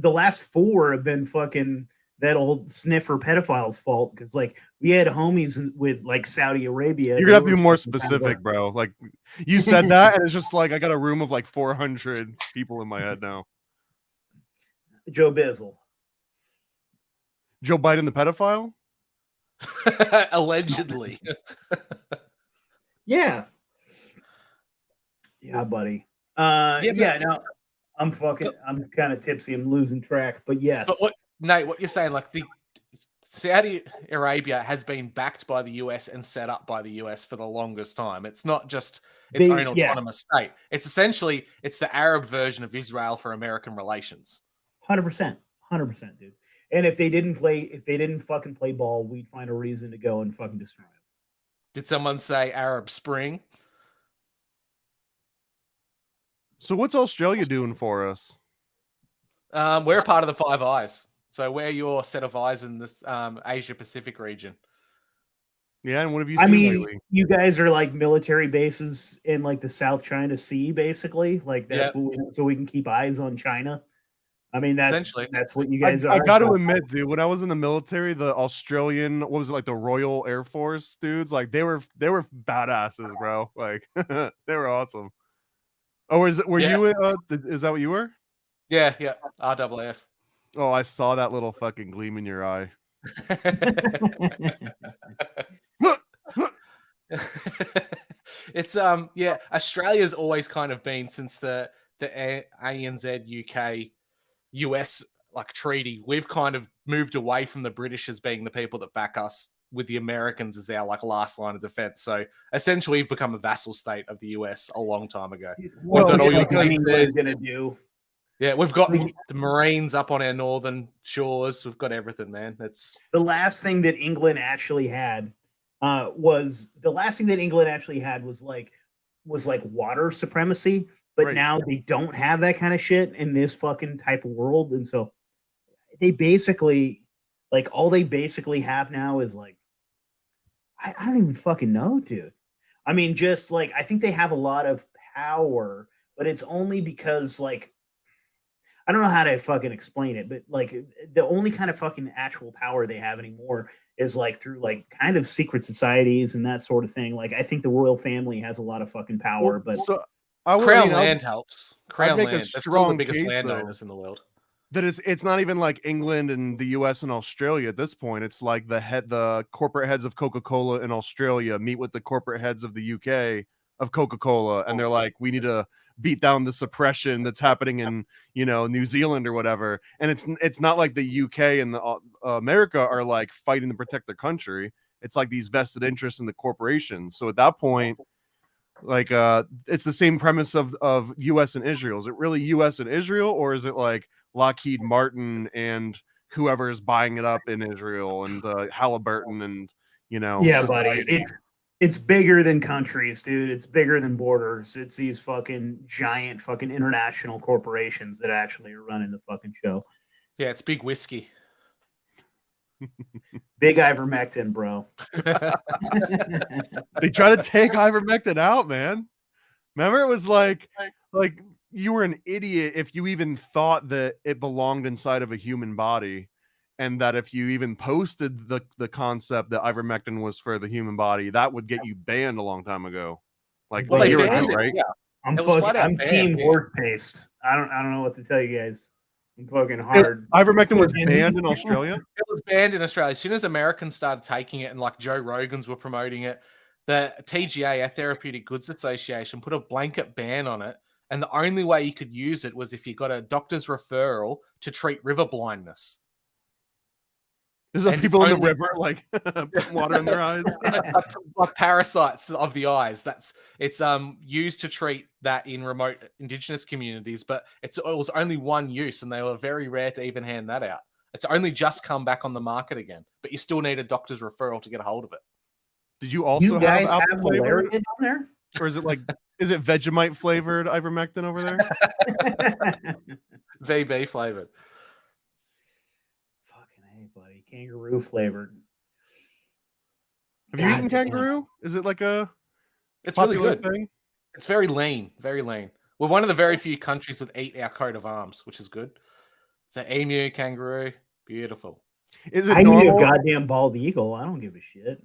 The last 4 have been fucking that old sniffer pedophile's fault, because like we had homies with like Saudi Arabia. You're gonna have to be more specific, bro. Like you said that, and it's just like I got a room of like 400 people in my head now. Joe Bizzle. Joe Biden, the pedophile? Allegedly. Yeah, buddy. No, I'm kind of tipsy. I'm losing track, but yes. But Nate, what you're saying, like the Saudi Arabia has been backed by the US and set up by the US for the longest time. It's not just its own autonomous state. It's essentially the Arab version of Israel for American relations. 100%, dude. And if they didn't fucking play ball, we'd find a reason to go and fucking destroy them. Did someone say Arab Spring? So what's Australia doing for us? We're a part of the Five Eyes. So we're your set of eyes in this Asia Pacific region. Yeah, and what have you seen lately? You guys are like military bases in like the South China Sea, basically. Like that's so we can keep eyes on China. I mean, that's what you guys are. I got to admit, dude, when I was in the military, the Australian, what was it, like the Royal Air Force dudes, like they were badasses, bro. Like they were awesome. Oh, were you? Is that what you were? Yeah, RAAF. Oh, I saw that little fucking gleam in your eye. It's Australia's always kind of been, since the ANZ UK US like treaty, we've kind of moved away from the British as being the people that back us, with the Americans as our like last line of defense. So essentially we've become a vassal state of the US a long time ago. Well, we've got all your England's gonna do. Yeah, we've got the Marines up on our northern shores. We've got everything, man. That's the last thing that England actually had was like water supremacy. But now they don't have that kind of shit in this fucking type of world. And so they basically, like, all they basically have now is like, I don't even fucking know, dude. I mean, just like, I think they have a lot of power, but it's only because, like, I don't know how to fucking explain it, but like the only kind of fucking actual power they have anymore is like through like kind of secret societies and that sort of thing. Like, I think the royal family has a lot of fucking power, but Crown land helps. Crown make a land. They're still the strong biggest case, landowners in the world. that it's not even like England and the US and Australia at this point. It's like the corporate heads of Coca-Cola in Australia meet with the corporate heads of the UK of Coca-Cola, and they're like, we need to beat down the suppression that's happening in, you know, New Zealand or whatever. And it's not like the UK and the America are like fighting to protect their country. It's like these vested interests in the corporations. So at that point, like it's the same premise of US and Israel. Is it really US and Israel, or is it like Lockheed Martin and whoever is buying it up in Israel and Halliburton and, you know, Yeah, society? buddy. It's bigger than countries, dude. It's bigger than borders. It's these fucking giant fucking international corporations that actually are running the fucking show. Yeah, it's big whiskey. Big ivermectin, bro. They try to take ivermectin out, man. Remember, it was like you were an idiot if you even thought that it belonged inside of a human body, and that if you even posted the concept that ivermectin was for the human body, that would get you banned a long time ago. Like Well, a they year banned ago, it, right? yeah. I'm It was flat out I'm banned, team yeah. horse paste. I don't know what to tell you guys. I'm fucking hard. Ivermectin was banned in Australia. It was banned in Australia. As soon as Americans started taking it and like Joe Rogan's were promoting it, the TGA, our Therapeutic Goods Association, put a blanket ban on it. And the only way you could use it was if you got a doctor's referral to treat river blindness. There's And people it's in the only- river like putting water in their eyes. like parasites of the eyes. It's used to treat that in remote indigenous communities, but it was only one use, and they were very rare to even hand that out. It's only just come back on the market again, but you still need a doctor's referral to get a hold of it. Did you also You guys have have apple flavored, malaria down there? or is it Vegemite flavored ivermectin over there? VB flavored. Fucking hey, buddy. Kangaroo flavored. Have you God eaten damn. kangaroo? Is it like a It's really popular good. thing? It's very lean, very lean. We're one of the very few countries that eat our coat of arms, which is good. So emu, kangaroo, beautiful. Is it I eat a normal? goddamn bald eagle. I don't give a shit.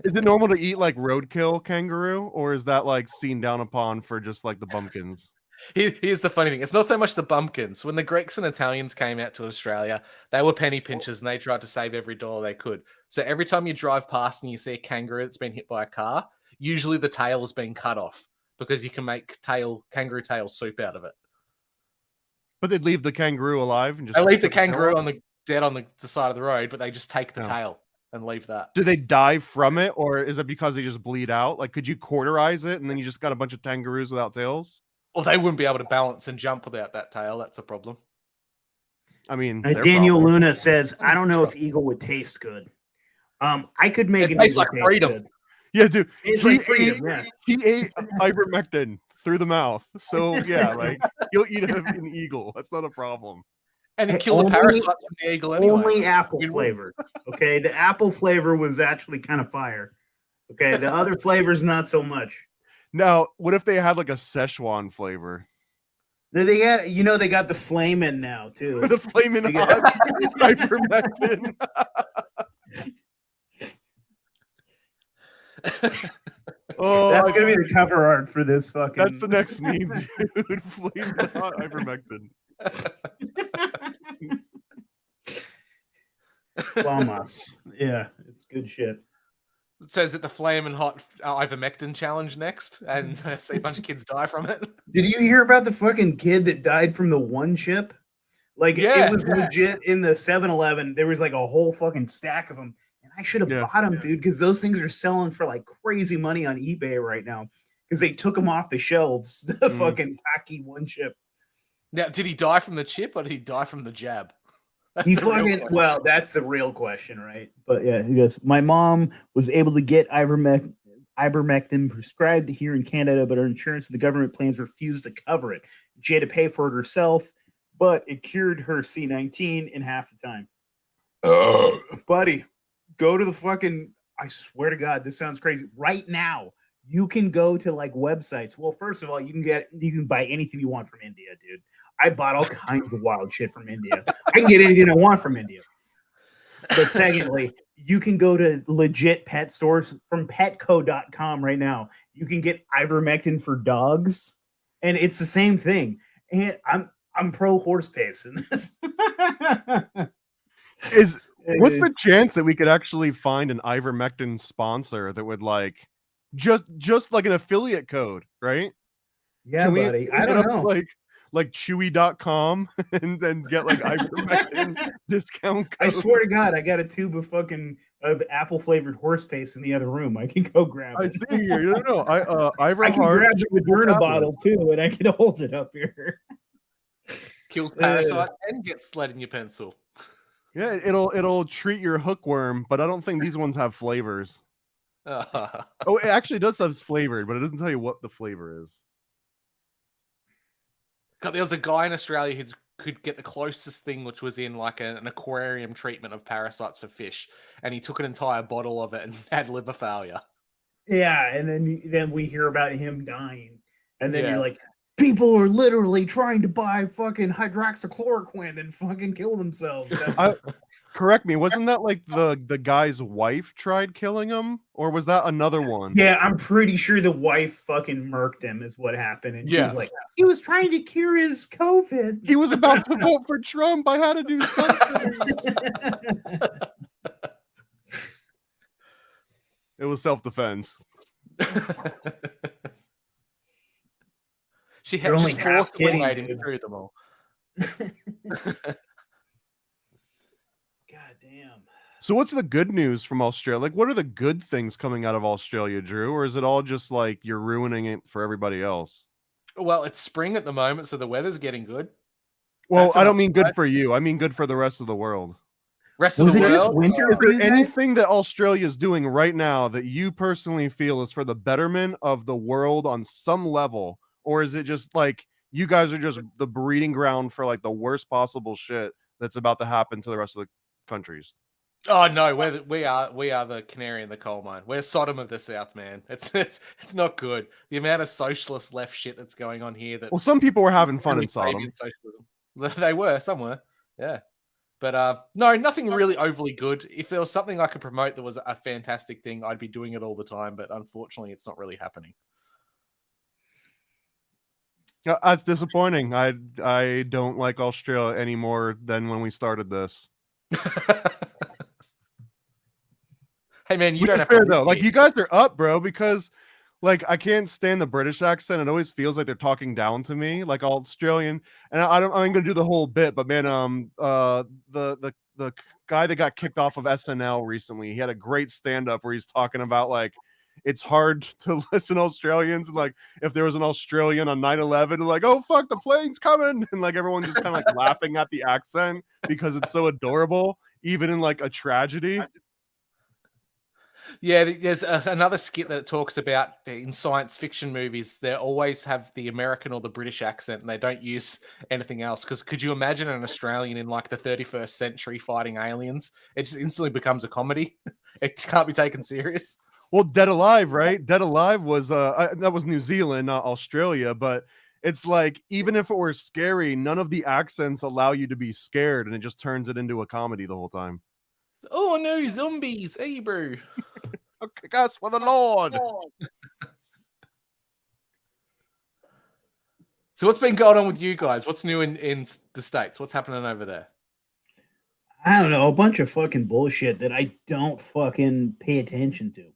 Is it normal to eat like roadkill kangaroo, or is that like seen down upon for just like the bumpkins? Here's the funny thing. It's not so much the bumpkins. When the Greeks and Italians came out to Australia, they were penny pinchers and they tried to save every dollar they could. So every time you drive past and you see a kangaroo that's been hit by a car, usually the tail has been cut off because you can make kangaroo tail soup out of it. But they'd leave the kangaroo alive and just They leave the cut tail kangaroo off? on the side of the road, but they just take the No. tail and leave that. Do they die from it, or is it because they just bleed out? Like, could you cauterize it and then you just got a bunch of kangaroos without tails? Well, they wouldn't be able to balance and jump without that tail. That's a problem. I mean, Daniel problem. Luna says, I don't know if eagle would taste good. I could make It an tastes eagle like taste freedom. good. Yeah, dude. It's He like freedom, yeah. He ate ivermectin through the mouth. So yeah, like you'll eat an eagle. That's not a problem. And Hey, it killed the only- parasites from the eagle anyway. Only apple Win-win. flavor. Okay. The apple flavor was actually kind of fire. Okay. The other flavors, not so much. Now, what if they had like a Szechuan flavor? They got, they got the flame in now too. The flaming They hot got- ivermectin. Oh, That's gonna be the cover art for this fucking. that's the next meme, dude. Flaming hot ivermectin. Lamas. Yeah, it's good shit. It says that the Flamin' Hot Ivermectin challenge next, and see a bunch of kids die from it. Did you hear about the fucking kid that died from the one chip? Like Yeah. it was legit in the 7-Eleven. There was like a whole fucking stack of them. And I should have Yeah. bought them, dude, because those things are selling for like crazy money on eBay right now. Because they took them off the shelves. The fucking Packy one chip. Now, did he die from the chip or did he die from the jab? That's He the real fucking question. well, that's the real question, right? But yeah, he goes. My mom was able to get ivermectin prescribed here in Canada, but her insurance and the government plans refused to cover it. She had to pay for it herself, but it cured her C19 in half the time. Buddy, go to the fucking. I swear to God, this sounds crazy. Right now, you can go to like websites. Well, first of all, you can buy anything you want from India, dude. I bought all kinds of wild shit from India. I can get anything I want from India. But secondly, you can go to legit pet stores from petco.com right now. you can get ivermectin for dogs, and it's the same thing. And I'm pro horse pace in this. What's the chance that we could actually find an ivermectin sponsor that would like just like an affiliate code, right? Yeah, Can we buddy. I set don't up, know. like chewy.com and then get like ivermectin discount code? I swear to God, I got a tube of apple flavored horse paste in the other room. I can go grab I it. see here. No. I can grab the Moderna bottle too, and I can hold it up here. Kills parasites and gets sled in your pencil. Yeah, it'll treat your hookworm, but I don't think these ones have flavors. Oh, it actually does have flavored, but it doesn't tell you what the flavor is. God, there was a guy in Australia who could get the closest thing, which was in like an aquarium treatment of parasites for fish, and he took an entire bottle of it and had liver failure. Yeah, and then we hear about him dying, and then you're like, people are literally trying to buy fucking hydroxychloroquine and fucking kill themselves. Correct me, wasn't that like the guy's wife tried killing him, or was that another one? Yeah, I'm pretty sure the wife fucking murked him is what happened, and she was like, he was trying to cure his COVID. He was about to vote for Trump. I had to do something. It was self-defense. She had just forced eliminating through them all. God damn. So what's the good news from Australia? Like, what are the good things coming out of Australia, Drew? Or is it all just like you're ruining it for everybody else? Well, it's spring at the moment, so the weather's getting good. Well, I don't mean good for you. I mean good for the rest of the world. Rest of the world? Just winter? Is there anything that Australia is doing right now that you personally feel is for the betterment of the world on some level? Or is it just like you guys are just the breeding ground for like the worst possible shit that's about to happen to the rest of the countries? Oh no, we are the canary in the coal mine. We're Sodom of the South, man. It's not good. The amount of socialist left shit that's going on here. Well, some people were having fun in Sodom. Socialism. They were somewhere, yeah. But no, nothing really overly good. If there was something I could promote that was a fantastic thing, I'd be doing it all the time. But unfortunately, it's not really happening. That's disappointing. I don't like Australia any more than when we started this. Hey man, you don't have to though. Like you guys are up, bro, because like I can't stand the British accent. It always feels like they're talking down to me, like Australian. And I'm gonna do the whole bit, but man, the guy that got kicked off of SNL recently, he had a great stand-up where he's talking about like it's hard to listen to Australians, and like if there was an Australian on 9/11, like, oh fuck, the plane's coming, and like everyone just kind of like laughing at the accent because it's so adorable, even in like a tragedy. Yeah, there's another skit that talks about in science fiction movies, they always have the American or the British accent and they don't use anything else. Because could you imagine an Australian in like the 31st century fighting aliens? It just instantly becomes a comedy. It can't be taken serious. Well, Dead Alive, right? Dead Alive was that was New Zealand, not Australia, but it's like even if it were scary, none of the accents allow you to be scared, and it just turns it into a comedy the whole time. Oh no, zombies! Hey, bro. Okay, guys, for the Lord. So what's been going on with you guys? What's new in the States? What's happening over there? I don't know, a bunch of fucking bullshit that I don't fucking pay attention to.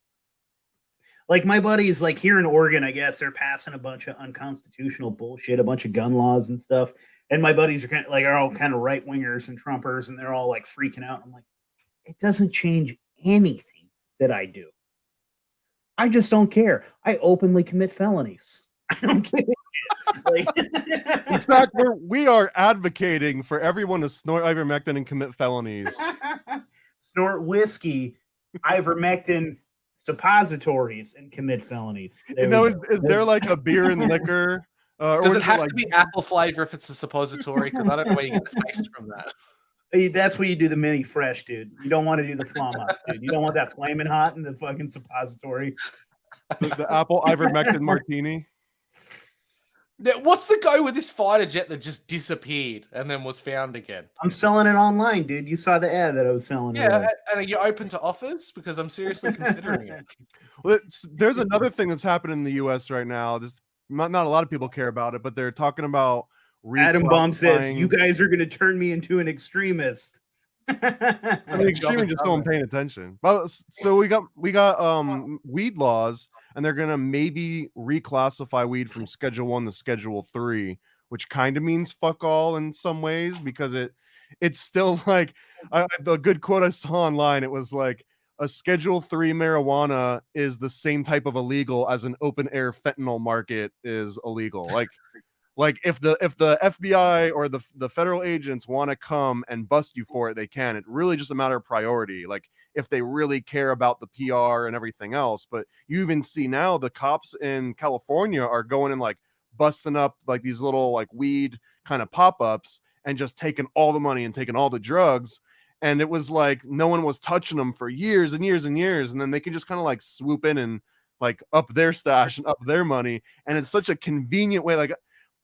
Like my buddies, like here in Oregon, I guess they're passing a bunch of unconstitutional bullshit, a bunch of gun laws and stuff. And my buddies are kind of like are all kind of right wingers and Trumpers, and they're all like freaking out. I'm like, it doesn't change anything that I do. I just don't care. I openly commit felonies. I don't care. Like, in fact, we are advocating for everyone to snort ivermectin and commit felonies. Snort whiskey, ivermectin, suppositories, and commit felonies. You know, is there like a beer and liquor? Does it have to be apple flavor if it's a suppository? Because I don't know where you get the taste from that. That's where you do the mini fresh, dude. You don't want to do the flamas, dude. You don't want that flaming hot in the fucking suppository. The apple ivermectin martini. Now, what's the go with this fighter jet that just disappeared and then was found again? I'm selling it online, dude. You saw the ad that I was selling. Yeah, earlier. and are you open to offers? Because I'm seriously considering it. Well, there's another thing that's happening in the U.S. right now. This not a lot of people care about it, but they're talking about Adam Bomb says, reclassifying- "You guys are going to turn me into an extremist." I mean, extremely just no one paying attention. Well, so we got weed laws, and they're gonna maybe reclassify weed from Schedule 1 to Schedule 3, which kind of means fuck all in some ways because it's still like the good quote I saw online. It was like a Schedule 3 marijuana is the same type of illegal as an open air fentanyl market is illegal. Like if the FBI or the federal agents want to come and bust you for it, they can. It's really just a matter of priority. Like if they really care about the PR and everything else. But you even see now the cops in California are going and like busting up like these little like weed kind of pop-ups and just taking all the money and taking all the drugs. And it was like no one was touching them for years and years and years. And then they can just kind of like swoop in and like up their stash and up their money. And it's such a convenient way. Like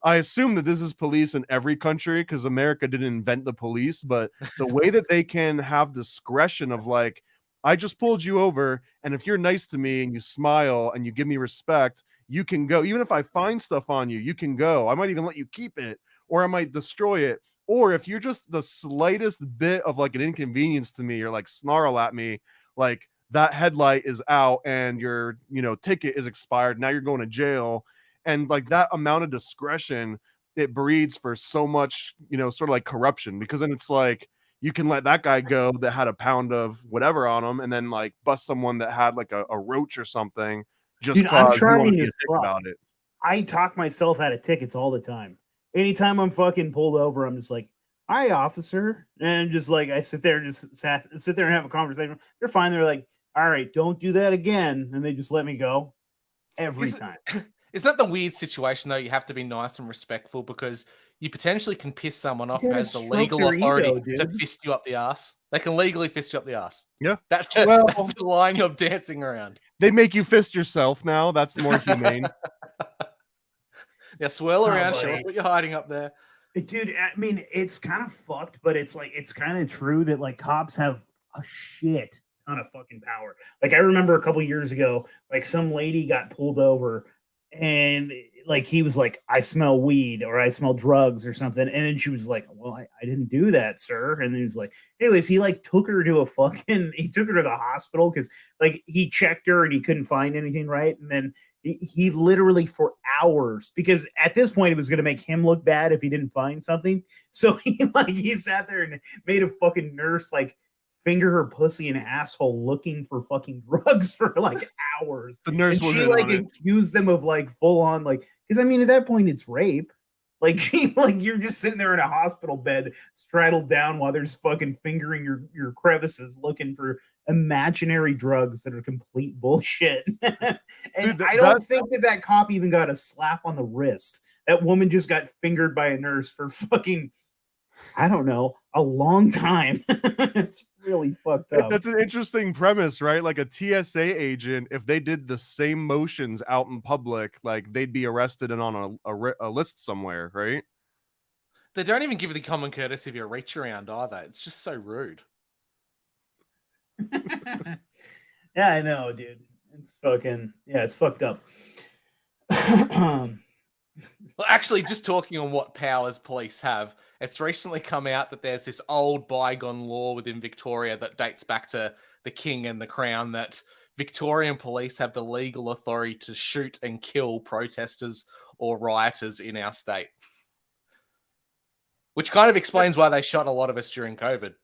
I assume that this is police in every country because America didn't invent the police, but the way that they can have discretion of like, I just pulled you over, and if you're nice to me and you smile and you give me respect, you can go. Even if I find stuff on you, you can go. I might even let you keep it, or I might destroy it. Or if you're just the slightest bit of like an inconvenience to me or like snarl at me, like that headlight is out and your, ticket is expired. Now you're going to jail. And like that amount of discretion, it breeds for so much, sort of like corruption, because then it's like you can let that guy go that had a pound of whatever on him and then like bust someone that had like a roach or something just because you want to be a dick about it. I talk myself out of tickets all the time. Anytime I'm fucking pulled over, I'm just like, "Hi, officer," and just like I sit there and just sit there and have a conversation. They're fine. They're like, "All right, don't do that again," and they just let me go every time. Is that the weird situation, though? You have to be nice and respectful because you potentially can piss someone off who has the legal authority to fist you up the ass. They can legally fist you up the ass. Yeah. That's the line you're dancing around. They make you fist yourself now. That's more humane. Now swirl around, show us what you're hiding up there. Dude, I mean, it's kind of fucked, but it's like, it's kind of true that like cops have a shit ton of fucking power. Like I remember a couple years ago, like some lady got pulled over and like he was like, "I smell weed," or "I smell drugs," or something. And then she was like, "Well, I didn't do that, sir." And then he was like, anyways, he like took her to he took her to the hospital because like he checked her and he couldn't find anything right. And then he literally for hours, because at this point it was going to make him look bad if he didn't find something. So he sat there and made a fucking nurse like finger her pussy and asshole looking for fucking drugs for like hours. The nurse, and she like accused them of like full on like, because I mean at that point it's rape. Like you're just sitting there in a hospital bed straddled down while there's fucking fingering your crevices looking for imaginary drugs that are complete bullshit. And dude, I don't think that cop even got a slap on the wrist. That woman just got fingered by a nurse for fucking, I don't know, a long time. It's really fucked up. That's an interesting premise, right? Like a TSA agent, if they did the same motions out in public, like they'd be arrested and on a list somewhere, right? They don't even give you the common courtesy of your reach around either. It's just so rude. Yeah, I know, dude. It's fucking, yeah, it's fucked up. Well, actually, just talking on what powers police have, it's recently come out that there's this old bygone law within Victoria that dates back to the King and the Crown that Victorian police have the legal authority to shoot and kill protesters or rioters in our state. Which kind of explains why they shot a lot of us during COVID.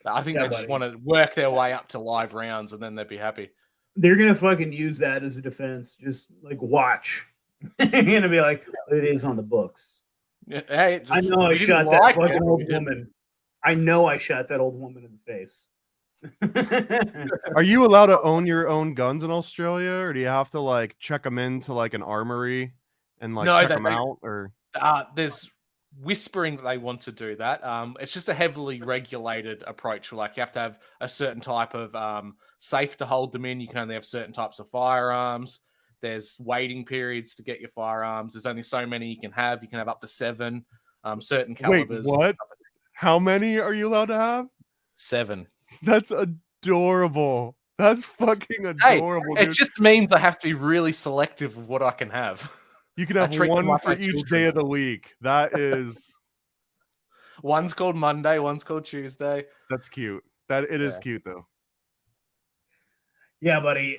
I think they just want to work their way up to live rounds and then they'd be happy. They're going to fucking use that as a defense. Just like watch. You're going to be like, it is on the books. Yeah, hey, I know I shot that fucking old woman. I know I shot that old woman in the face. Are you allowed to own your own guns in Australia, or do you have to like check them into like an armory and like check them out? Or there's whispering that they want to do that. It's just a heavily regulated approach. Like you have to have a certain type of safe to hold them in. You can only have certain types of firearms. There's waiting periods to get your firearms. There's only so many you can have. You can have up to 7. Certain calibers. Wait, what? How many are you allowed to have? 7. That's adorable. That's fucking adorable. Hey, it dude. just means I have to be really selective of what I can have. You can have one for each day of the week. That is. One's called Monday, one's called Tuesday. That's cute. It is cute though. Yeah, buddy.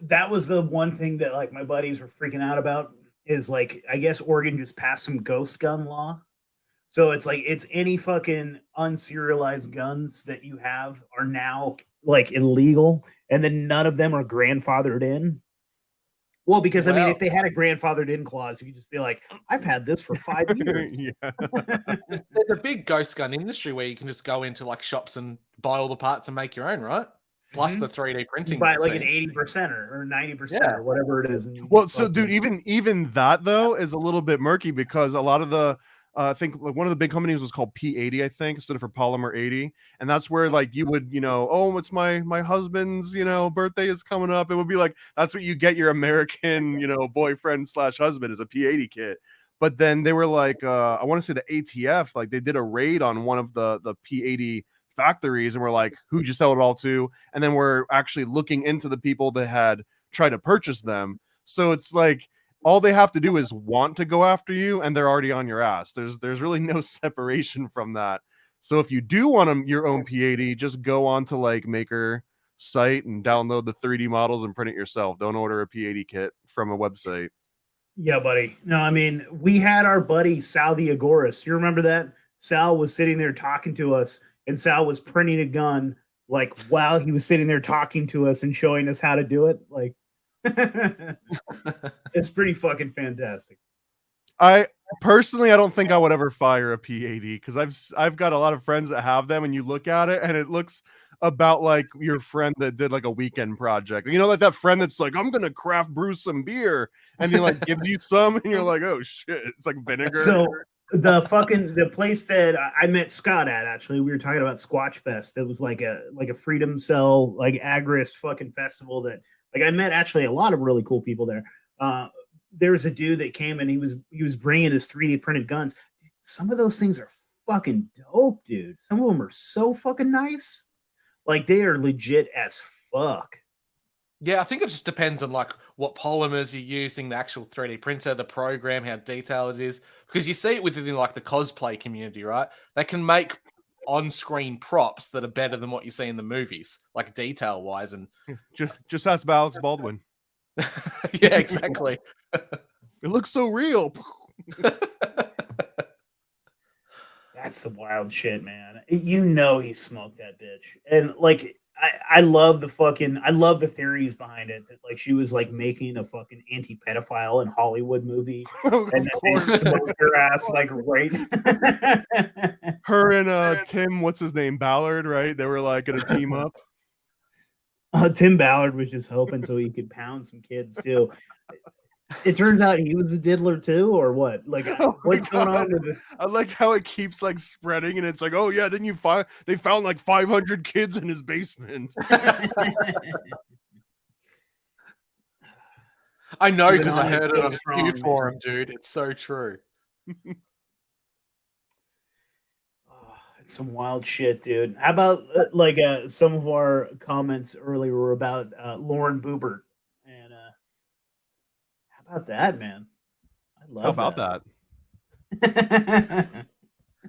That was the one thing that like my buddies were freaking out about is like, I guess Oregon just passed some ghost gun law. So it's like, it's any fucking unserialized guns that you have are now like illegal. And then none of them are grandfathered in. Well, because I mean, if they had a grandfathered in clause, you could just be like, I've had this for 5 years. There's a big ghost gun industry where you can just go into like shops and buy all the parts and make your own, right? Plus the 3D printing. You buy like an 80% or 90% or whatever it is. Well, so dude, even that though is a little bit murky because a lot of the I think like one of the big companies was called P80, I think, stood for Polymer 80, and that's where like you would, oh, it's my husband's, birthday is coming up. It would be like that's what you get your American, boyfriend / husband is a P80 kit. But then they were like, I want to say the ATF, like they did a raid on one of the P80 factories and we're like, who'd you sell it all to? And then we're actually looking into the people that had tried to purchase them. So it's like all they have to do is want to go after you and they're already on your ass. There's really no separation from that. So if you do want your own P80, just go on to like Maker site and download the 3D models and print it yourself. Don't order a P80 kit from a website. Yeah, buddy. No, I mean, we had our buddy Sal the Agorist. You remember that? Sal was sitting there talking to us and Sal was printing a gun like while he was sitting there talking to us and showing us how to do it. Like, it's pretty fucking fantastic. I don't think I would ever fire a P80 because I've got a lot of friends that have them and you look at it and it looks about like your friend that did like a weekend project. Like that friend that's like, I'm gonna craft brew some beer and he like gives you some and you're like, oh shit, it's like vinegar. So the place that I met Scott at, actually, we were talking about Squatch Fest. That was like a Freedom Cell, like agrist fucking festival that like I met actually a lot of really cool people there. There was a dude that came and he was bringing his 3D printed guns. Some of those things are fucking dope, dude. Some of them are so fucking nice. Like they are legit as fuck. Yeah, I think it just depends on like what polymers you're using, the actual 3D printer, the program, how detailed it is. Because you see it within like the cosplay community, right? They can make on-screen props that are better than what you see in the movies, like detail-wise. And just ask about Alex Baldwin. Yeah, exactly. It looks so real. That's the wild shit, man. He smoked that bitch. And like I love the theories behind it that like she was like making a fucking anti-pedophile in Hollywood movie. And then they smoked her ass like right. Her and Tim, what's his name? Ballard, right? They were like gonna team up. Tim Ballard was just hoping so he could pound some kids too. It turns out he was a diddler too, or what? Like, what's going on with it? I like how it keeps like spreading, and it's like, oh yeah, then they found like 500 kids in his basement. I know because I heard it on a few forum, dude. It's so true. It's some wild shit, dude. How about some of our comments earlier were about Lauren Boebert. How about that, man? I love that.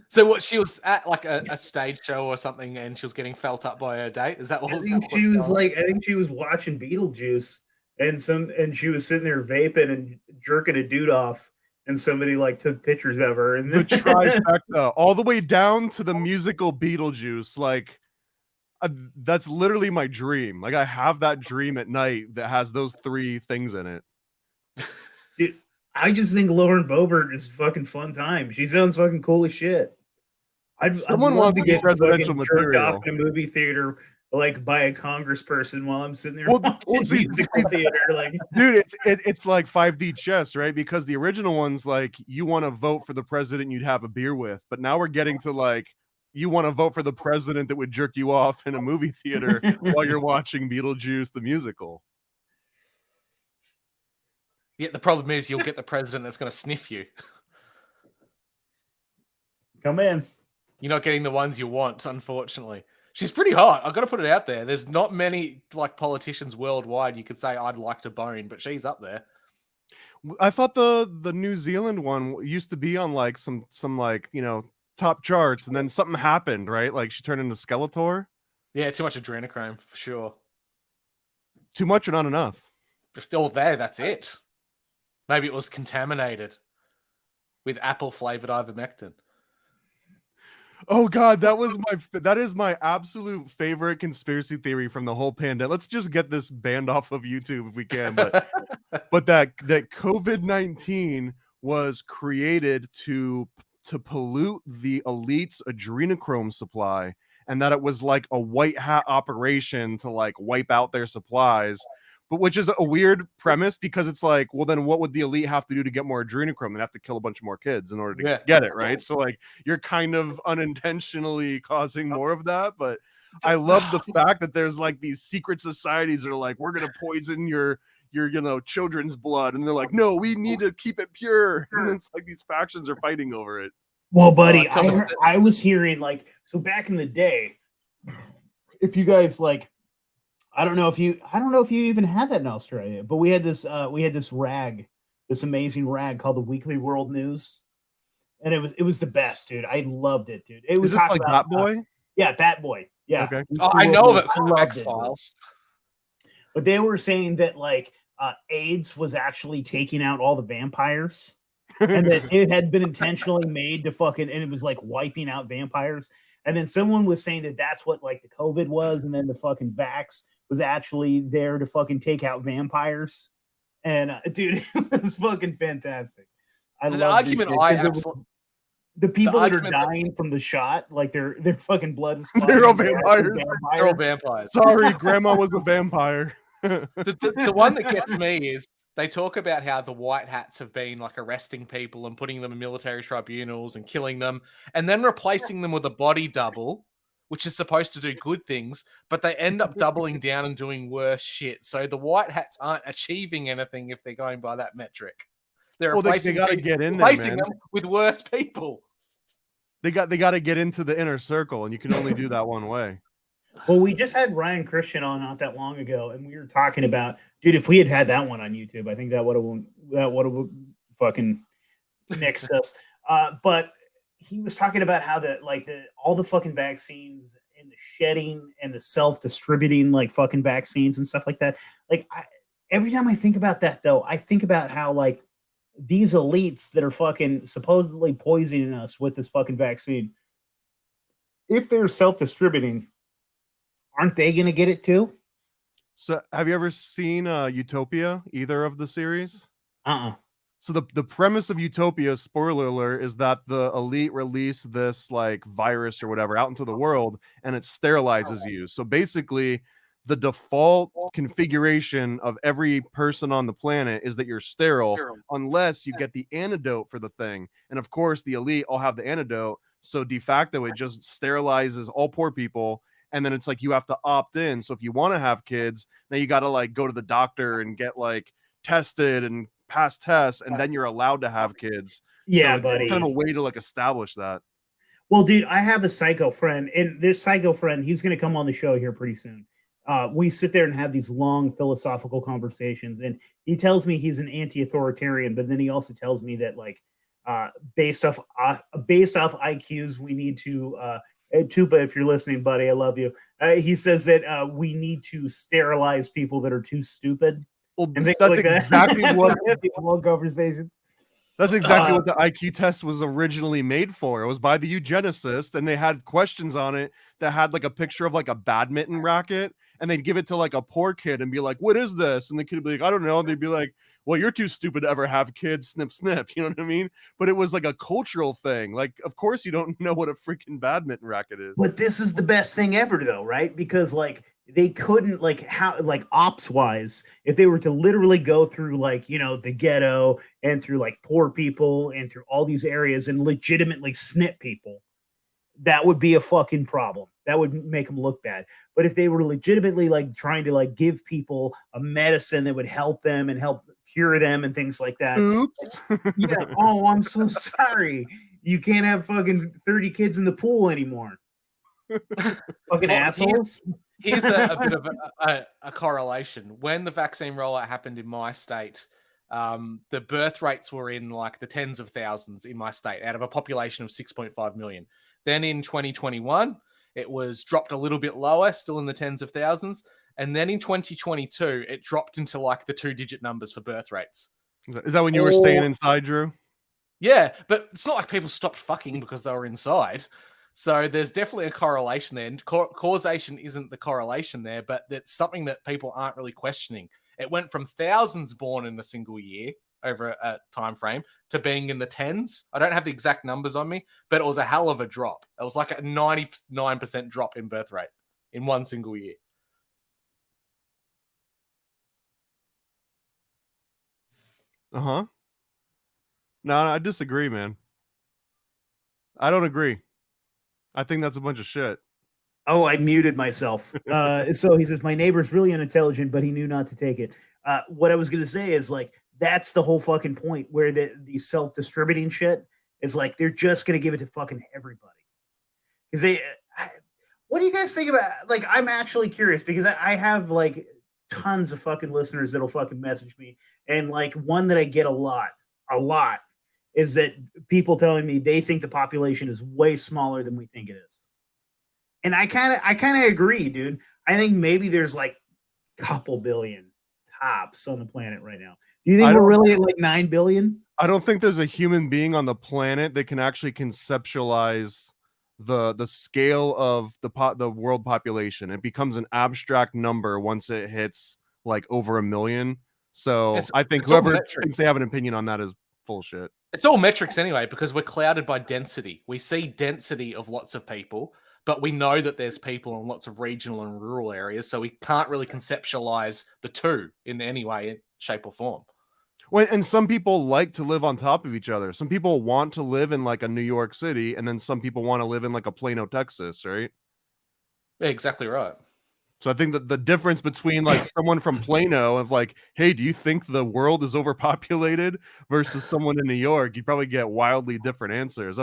So what, she was at like a stage show or something and she was getting felt up by her date? Is that what I think she was watching Beetlejuice and she was sitting there vaping and jerking a dude off and somebody like took pictures of her and the trifecta all the way down to the musical Beetlejuice. Like that's literally my dream. Like I have that dream at night that has those 3 things in it. Dude, I just think Lauren Boebert is fucking fun time. She sounds fucking cool as shit. I'd love to get fucking jerked off in a movie theater, like by a congressperson while I'm sitting there watching musical theater. Like, dude, it's like 5D chess, right? Because the original one's like you want to vote for the president you'd have a beer with, but now we're getting to like you want to vote for the president that would jerk you off in a movie theater while you're watching Beetlejuice the musical. Yet the problem is you'll get the president that's going to sniff you. Come in. You're not getting the ones you want, unfortunately. She's pretty hot. I've got to put it out there. There's not many like politicians worldwide you could say I'd like to bone, but she's up there. I thought the New Zealand one used to be on like some like, you know, top charts, and then something happened, right? Like she turned into Skeletor. Yeah, too much adrenochrome for sure. Too much or not enough? Just all there, that's it. Maybe it was contaminated with apple flavored ivermectin. Oh God, that is my absolute favorite conspiracy theory from the whole pandemic. Let's just get this banned off of YouTube if we can. But that COVID-19 was created to pollute the elite's adrenochrome supply, and that it was like a white hat operation to like wipe out their supplies. But which is a weird premise, because it's like, well, then what would the elite have to do to get more adrenochrome? They'd have to kill a bunch more kids in order to get it, right? So like you're kind of unintentionally causing more of that. But I love the fact that there's like these secret societies that are like, we're gonna poison your you know, children's blood, and they're like, no, we need to keep it pure. And it's like these factions are fighting over it. Well, buddy, I was hearing like, so back in the day, if you guys like, I don't know if you even had that in Australia, but we had this rag, this amazing rag called the Weekly World News, and it was the best, dude. I loved it, dude. It was like Bat Boy. Yeah, Bat Boy. Yeah. Okay. Oh, I know of it from X-Files. But they were saying that like AIDS was actually taking out all the vampires, and that it had been intentionally made to fucking, and it was like wiping out vampires. And then someone was saying that that's what like the COVID was, and then the fucking vax was actually there to fucking take out vampires. And dude, it was fucking fantastic. The people that are dying from the shot, like their fucking blood is they're all vampires. They're all vampires. Sorry, grandma was a vampire. The one that gets me is they talk about how the white hats have been like arresting people and putting them in military tribunals and killing them, and then replacing them with a body double, which is supposed to do good things, but they end up doubling down and doing worse shit. So the white hats aren't achieving anything if they're going by that metric. They're replacing, they got to get in there, replacing them with worse people. They got to get into the inner circle, and you can only do that one way. Well, we just had Ryan Christian on not that long ago, and we were talking about, dude, if we had that one on YouTube, I think that would have fucking nixed us. But he was talking about how all the fucking vaccines and the shedding and the self-distributing like fucking vaccines and stuff like that. Like every time I think about that, though, I think about how like these elites that are fucking supposedly poisoning us with this fucking vaccine, if they're self-distributing, aren't they going to get it too? So have you ever seen Utopia, either of the series? So the premise of Utopia, spoiler alert, is that the elite release this like virus or whatever out into the world, and it sterilizes you. So basically, the default configuration of every person on the planet is that you're sterile unless you get the antidote for the thing. And of course, the elite all have the antidote. So de facto, it just sterilizes all poor people. And then it's like you have to opt in. So if you want to have kids, now you got to like go to the doctor and get like tested and pass tests, and then you're allowed to have kids. Yeah, so buddy. Kind of a way to like establish that. Well, dude, I have a psycho friend, and this psycho friend, he's going to come on the show here pretty soon. We sit there and have these long philosophical conversations, and he tells me he's an anti-authoritarian, but then he also tells me that like based off IQs, we need to Tupa, if you're listening, buddy, I love you. He says that we need to sterilize people that are too stupid. Well, that's like exactly what these long conversations. That's exactly what the IQ test was originally made for. It was by the eugenicists, and they had questions on it that had like a picture of like a badminton racket, and they'd give it to like a poor kid and be like, "What is this?" And the kid would be like, "I don't know." And they'd be like, "Well, you're too stupid to ever have kids." Snip, snip. You know what I mean? But it was like a cultural thing. Like, of course, you don't know what a freaking badminton racket is. But this is the best thing ever, though, right? Because like they couldn't ops wise, if they were to literally go through like, you know, the ghetto and through like poor people and through all these areas and legitimately snip people, that would be a fucking problem. That would make them look bad. But if they were legitimately like trying to like give people a medicine that would help them and help cure them and things like that. Oops. Yeah. Oh, I'm so sorry. You can't have fucking 30 kids in the pool anymore. Fucking assholes. Here's a bit of a correlation. When the vaccine rollout happened in my state, the birth rates were in like the tens of thousands in my state out of a population of 6.5 million. Then in 2021, it was dropped a little bit lower, still in the tens of thousands. And then in 2022, it dropped into like the 2-digit numbers for birth rates. Is that when you were staying inside, Drew? Yeah, but it's not like people stopped fucking because they were inside. So there's definitely a correlation there. And causation isn't the correlation there, but that's something that people aren't really questioning. It went from thousands born in a single year over a time frame to being in the tens. I don't have the exact numbers on me, but it was a hell of a drop. It was like a 99% drop in birth rate in one single year. Uh-huh. No, I disagree, man. I don't agree. I think that's a bunch of shit. Oh, I muted myself. So he says, my neighbor's really unintelligent, but he knew not to take it. What I was going to say is like, that's the whole fucking point where the self-distributing shit is like, they're just going to give it to fucking everybody. Because what do you guys think about, like, I'm actually curious because I have like tons of fucking listeners that'll fucking message me. And like one that I get a lot is that people telling me they think the population is way smaller than we think it is. And I kind of agree, dude. I think maybe there's like a couple billion tops on the planet right now. Do you think we're really at like 9 billion? I don't think there's a human being on the planet that can actually conceptualize the scale of the world population. It becomes an abstract number once it hits like over 1 million. So I think whoever thinks they have an opinion on that is full shit. It's all metrics anyway, because we're clouded by density. We see density of lots of people, but we know that there's people in lots of regional and rural areas, so we can't really conceptualize the two in any way, shape, or form. And some people like to live on top of each other. Some people want to live in like a New York City, and then some people want to live in like a Plano, Texas, right? Yeah, exactly right. So I think that the difference between like someone from Plano of like, hey, do you think the world is overpopulated versus someone in New York, you probably get wildly different answers.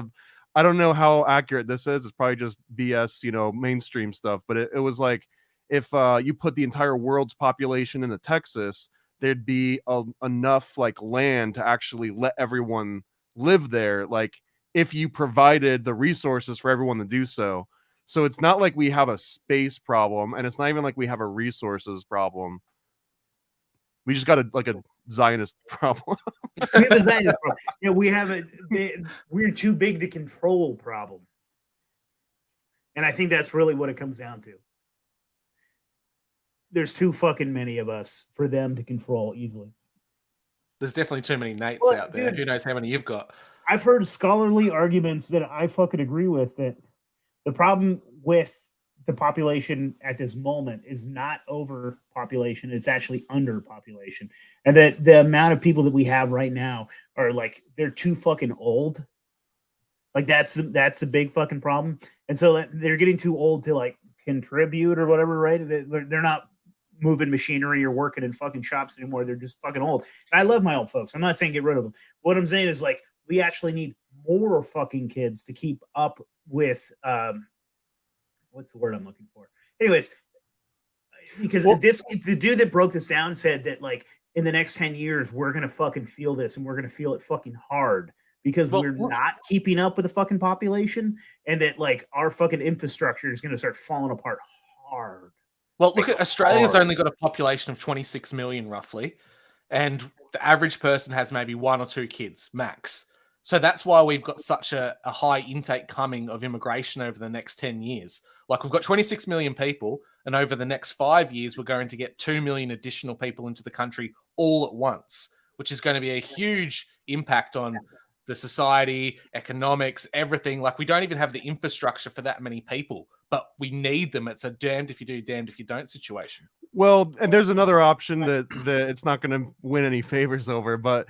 I don't know how accurate this is. It's probably just BS, mainstream stuff. But it was like if you put the entire world's population into Texas, there'd be enough like land to actually let everyone live there. Like if you provided the resources for everyone to do so. So it's not like we have a space problem, and it's not even like we have a resources problem. We just got a Zionist problem. We have a Zionist problem. Yeah, we have we're too big to control problem. And I think that's really what it comes down to. There's too fucking many of us for them to control easily. There's definitely too many Nates out there. Dude, who knows how many you've got? I've heard scholarly arguments that I fucking agree with, that the problem with the population at this moment is not overpopulation, it's actually underpopulation. And that the amount of people that we have right now are like, they're too fucking old. Like that's the big fucking problem. And so they're getting too old to like contribute or whatever, right? They're not moving machinery or working in fucking shops anymore. They're just fucking old. And I love my old folks. I'm not saying get rid of them. What I'm saying is like, we actually need more fucking kids to keep up with what's the word I'm looking for? Anyways, because the dude that broke this down said that like in the next 10 years we're gonna fucking feel this, and we're gonna feel it fucking hard because we're not keeping up with the fucking population, and that like our fucking infrastructure is gonna start falling apart hard. Well, look at Australia's only got a population of 26 million roughly, and the average person has maybe 1 or 2 kids max. So that's why we've got such a high intake coming of immigration over the next 10 years. Like we've got 26 million people, and over the next 5 years, we're going to get 2 million additional people into the country all at once, which is going to be a huge impact on the society, economics, everything. Like we don't even have the infrastructure for that many people, but we need them. It's a damned if you do, damned if you don't situation. Well, and there's another option that it's not going to win any favors over, but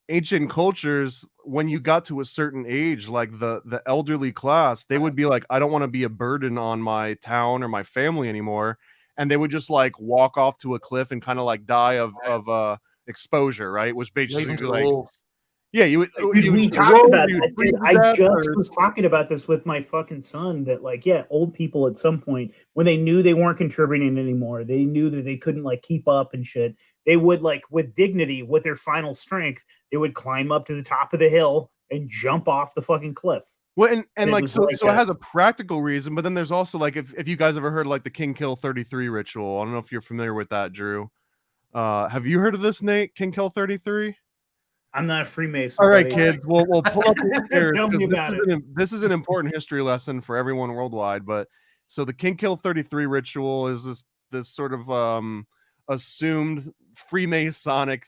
ancient cultures, when you got to a certain age, like the elderly class, they would be like, I don't want to be a burden on my town or my family anymore, and they would just like walk off to a cliff and kind of like die of exposure, right? Which Leave basically them to the like, wolves. yeah, you would. Dude, we talked roll, about you that, would dude. freeze to I death, just or- was talking about this with my fucking son that, like, yeah, old people at some point, when they knew they weren't contributing anymore, they knew that they couldn't, like, keep up and shit, they would, like, with dignity, with their final strength, they would climb up to the top of the hill and jump off the fucking cliff. Well, and it like was so, like so it a- has a practical reason, but then there's also like if you guys ever heard of, like the King Kill 33 ritual. I don't know if you're familiar with that, Drew. Have you heard of this, Nate? King Kill 33? I'm not a Freemason. All right, buddy. kids. We'll pull up the years, Tell me 'cause about it. this is an important history lesson for everyone worldwide. But so the King Kill 33 ritual is this sort of assumed Freemasonic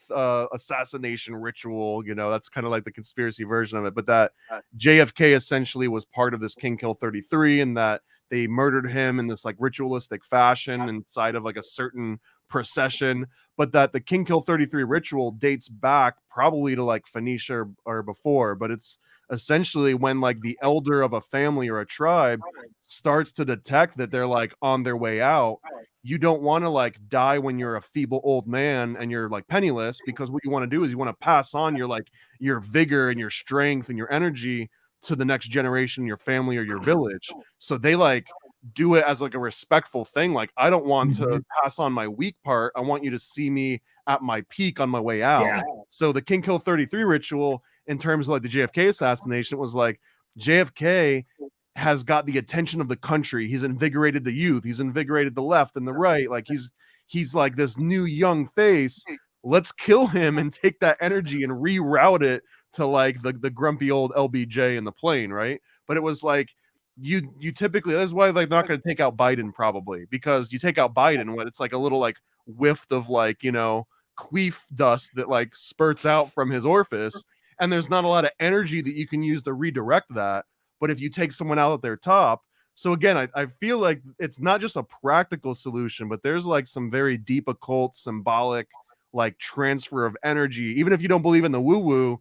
assassination ritual. You know, that's kind of like the conspiracy version of it. But that JFK essentially was part of this King Kill 33, and that they murdered him in this like ritualistic fashion inside of like a certain procession, but that the King Kill 33 ritual dates back probably to like Phoenicia or before, but it's essentially when like the elder of a family or a tribe starts to detect that they're like on their way out. You don't want to like die when you're a feeble old man and you're like penniless, because what you want to do is you want to pass on your like your vigor and your strength and your energy to the next generation, your family or your village. So they like do it as like a respectful thing. Like, I don't want to pass on my weak part. I want you to see me at my peak on my way out. Yeah. So the King Kill 33 ritual, in terms of like the JFK assassination, was like JFK has got the attention of the country. He's invigorated the youth. He's invigorated the left and the right. Like he's like this new young face. Let's kill him and take that energy and reroute it to like the grumpy old LBJ in the plane, right? But it was like you typically, that's why like not going to take out Biden probably, because you take out Biden when it's like a little like whiff of like, you know, queef dust that like spurts out from his orifice, and there's not a lot of energy that you can use to redirect that. But if you take someone out at their top, so again, I feel like it's not just a practical solution, but there's like some very deep occult symbolic like transfer of energy. Even if you don't believe in the woo-woo,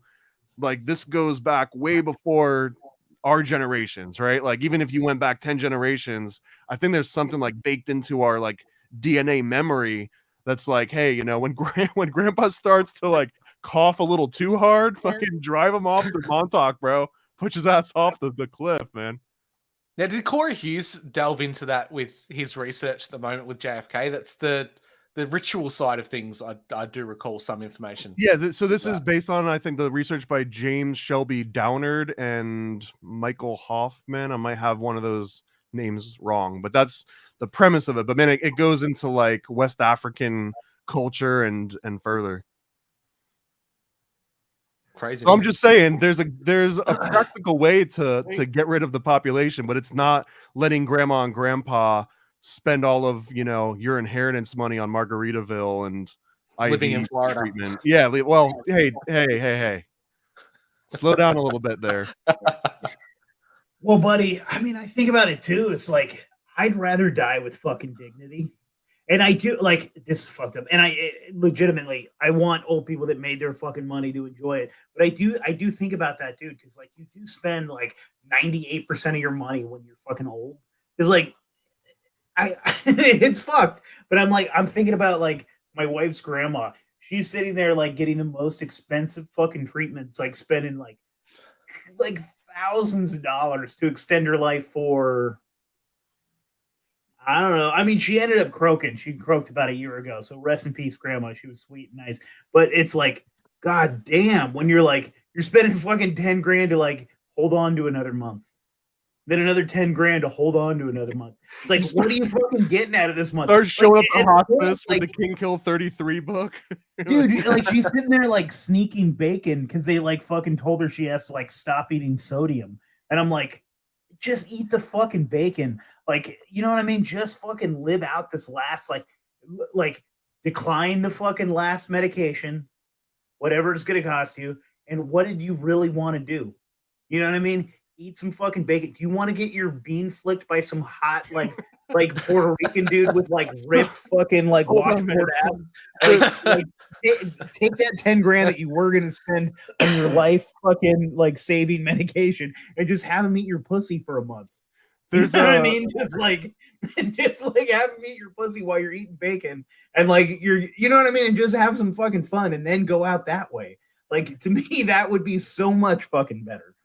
like this goes back way before our generations, right? Like even if you went back 10 generations, I think there's something like baked into our like DNA memory that's like, hey, you know, when grandpa starts to like cough a little too hard, fucking drive him off to Montauk, bro. Push his ass off the cliff, man. Now, did Corey Hughes delve into that with his research at the moment with JFK? That's the ritual side of things. I do recall some information. Yeah, so this is based on, I think, the research by James Shelby Downard and Michael Hoffman. I might have one of those names wrong, but that's the premise of it. But man, it goes into like West African culture and further. Crazy. So I'm just saying, there's a practical way to get rid of the population, but it's not letting grandma and grandpa spend all of, you know, your inheritance money on Margaritaville and living IV in Florida. treatment. Yeah, well, hey, slow down a little bit there. Well, buddy, I mean, I think about it too. It's like I'd rather die with fucking dignity. And I do, like, this is fucked up. And legitimately, I want old people that made their fucking money to enjoy it. But I do think about that, dude, because like you do spend like 98% of your money when you're fucking old. It's like it's fucked. But I'm thinking about like my wife's grandma. She's sitting there like getting the most expensive fucking treatments, like spending like thousands of dollars to extend her life for, I don't know. I mean, she ended up croaking. She croaked about a year ago. So rest in peace, grandma. She was sweet and nice. But it's like, god damn, when you're spending fucking 10 grand to like hold on to another month. Then another 10 grand to hold on to another month. It's like, what are you fucking getting out of this month? Start showing up at hospice like, with the King Kill 33 book. Dude, like she's sitting there like sneaking bacon because they like fucking told her she has to like stop eating sodium. And I'm like, just eat the fucking bacon. Like, you know what I mean? Just fucking live out this last, like decline the fucking last medication, whatever it's going to cost you. And what did you really want to do? You know what I mean? Eat some fucking bacon. Do you want to get your bean flicked by some hot, like Puerto Rican dude with like ripped fucking like washboard abs? Like take that 10 grand that you were going to spend on your life fucking like saving medication and just have him eat your pussy for a month. There's you know what I mean? Just like have him eat your pussy while you're eating bacon, and like you know what I mean, and just have some fucking fun, and then go out that way. Like to me, that would be so much fucking better.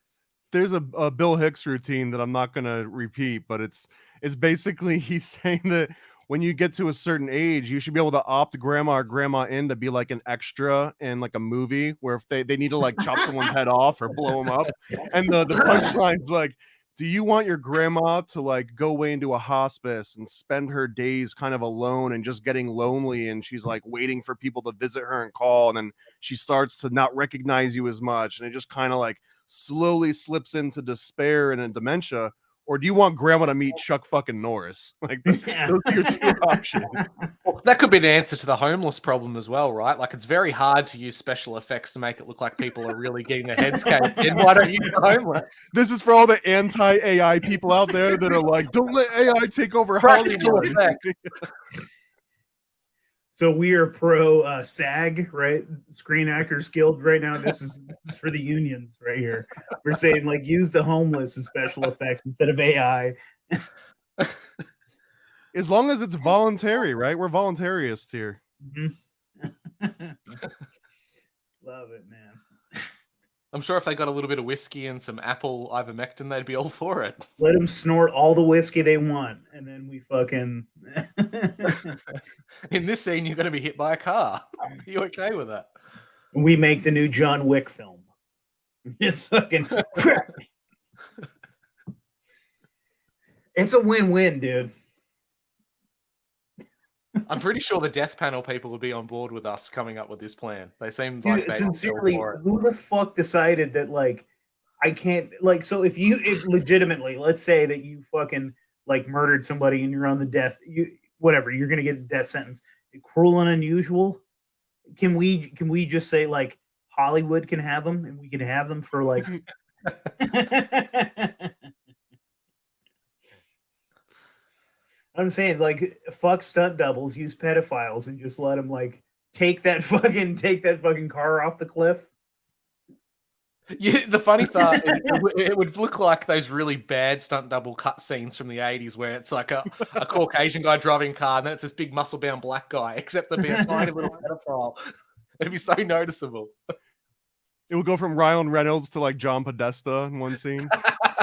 There's a Bill Hicks routine that I'm not gonna repeat, but it's basically he's saying that when you get to a certain age, you should be able to opt grandma or grandma in to be like an extra in like a movie where if they need to like chop someone's head off or blow them up, and the punchline's like, do you want your grandma to like go away into a hospice and spend her days kind of alone and just getting lonely, and she's like waiting for people to visit her and call, and then she starts to not recognize you as much, and it just kind of like slowly slips into despair and dementia? Or do you want grandma to meet Chuck fucking Norris? Like those are your two options. Well, that could be the answer to the homeless problem as well, right? Like it's very hard to use special effects to make it look like people are really getting their heads caved in. Why don't you use the homeless? This is for all the anti-AI people out there that are like, don't let AI take over Practical Hollywood. effects. So we are pro SAG, right? Screen Actors Guild right now. This is for the unions right here. We're saying like use the homeless as special effects instead of AI. As long as it's voluntary, right? We're voluntarists here. Mm-hmm. Love it, man. I'm sure if they got a little bit of whiskey and some apple ivermectin, they'd be all for it. Let them snort all the whiskey they want, and then we fucking. In this scene, you're going to be hit by a car. Are you okay with that? We make the new John Wick film. It's fucking. It's a win-win, dude. I'm pretty sure the death panel people would be on board with us coming up with this plan. They seem Dude, like they sincerely, for it. who the fuck decided that like I can't like so if legitimately, let's say that you fucking like murdered somebody and you're on the death, you're gonna get a death sentence. Cruel and Unusual. Can we just say like Hollywood can have them and we can have them for like I'm saying like fuck stunt doubles, use pedophiles, and just let them like take that fucking car off the cliff. Yeah, the funny thought, it would look like those really bad stunt double cut scenes from the 80s where it's like a Caucasian guy driving a car and then it's this big muscle bound black guy, except there'd be a tiny little pedophile. It'd be so noticeable. It would go from Ryan Reynolds to like John Podesta in one scene.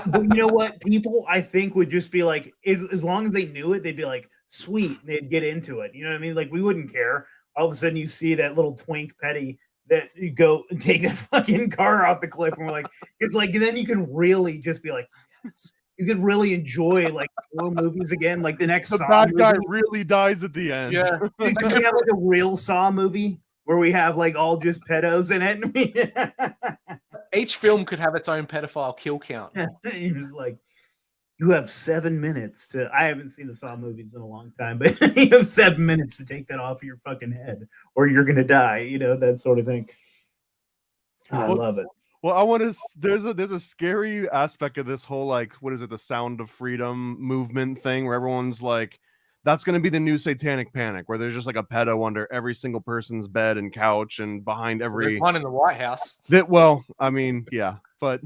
But you know what? People, I think, would just be like, as long as they knew it, they'd be like, sweet, and they'd get into it. You know what I mean? Like, we wouldn't care. All of a sudden, you see that little twink petty that you go and take that fucking car off the cliff, and we're like, it's like, and then you can really just be like, yes. You could really enjoy like horror movies again, like the next The Saw bad movie. guy really dies at the end. Yeah. Dude, can we have like a real Saw movie where we have like all just pedos in it? Each film could have its own pedophile kill count. He was like, you have 7 minutes to. I haven't seen the Saw movies in a long time, but you have 7 minutes to take that off your fucking head, or you're gonna die. You know, that sort of thing. I love it. Well, I want to. There's a scary aspect of this whole like, what is it, the Sound of Freedom movement thing, where everyone's like, that's going to be the new Satanic Panic, where there's just like a pedo under every single person's bed and couch and behind every. There's one in the White House. Well, I mean, yeah, but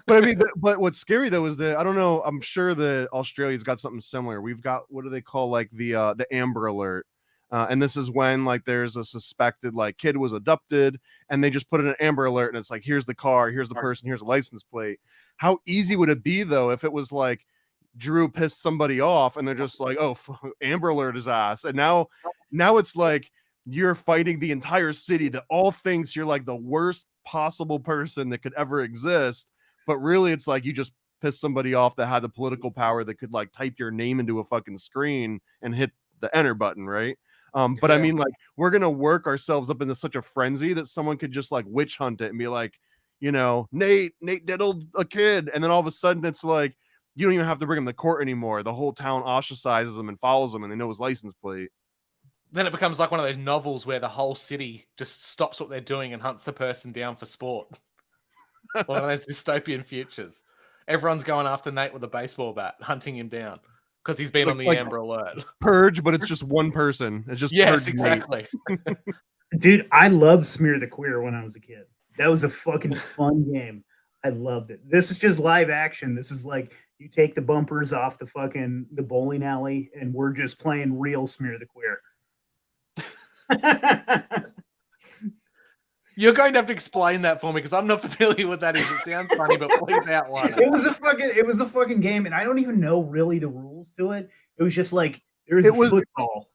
I mean, but what's scary though is that I don't know. I'm sure that Australia's got something similar. We've got, what do they call like the Amber Alert, and this is when like there's a suspected like kid was abducted, and they just put in an Amber Alert, and it's like, here's the car, here's the person, here's a license plate. How easy would it be though if it was like Drew pissed somebody off and they're just like, oh, Amber Alert his ass, and now it's like you're fighting the entire city that all thinks you're like the worst possible person that could ever exist, but really it's like you just pissed somebody off that had the political power that could like type your name into a fucking screen and hit the enter button, right? But I mean, like, we're gonna work ourselves up into such a frenzy that someone could just like witch hunt it and be like, you know, Nate diddled a kid, and then all of a sudden it's like you don't even have to bring him to court anymore. The whole town ostracizes him and follows him, and they know his license plate. Then it becomes like one of those novels where the whole city just stops what they're doing and hunts the person down for sport. One of those dystopian futures. Everyone's going after Nate with a baseball bat, hunting him down because he's been on the Amber Alert. Purge, but it's just one person. It's just yes, Purge exactly. Dude, I loved Smear the Queer when I was a kid. That was a fucking fun game. I loved it. This is just live action. This is like you take the bumpers off the bowling alley, and we're just playing real Smear the Queer. You're going to have to explain that for me because I'm not familiar with that. It sounds funny, but please outline it. It was a fucking game, and I don't even know really the rules to it. It was just like there was football,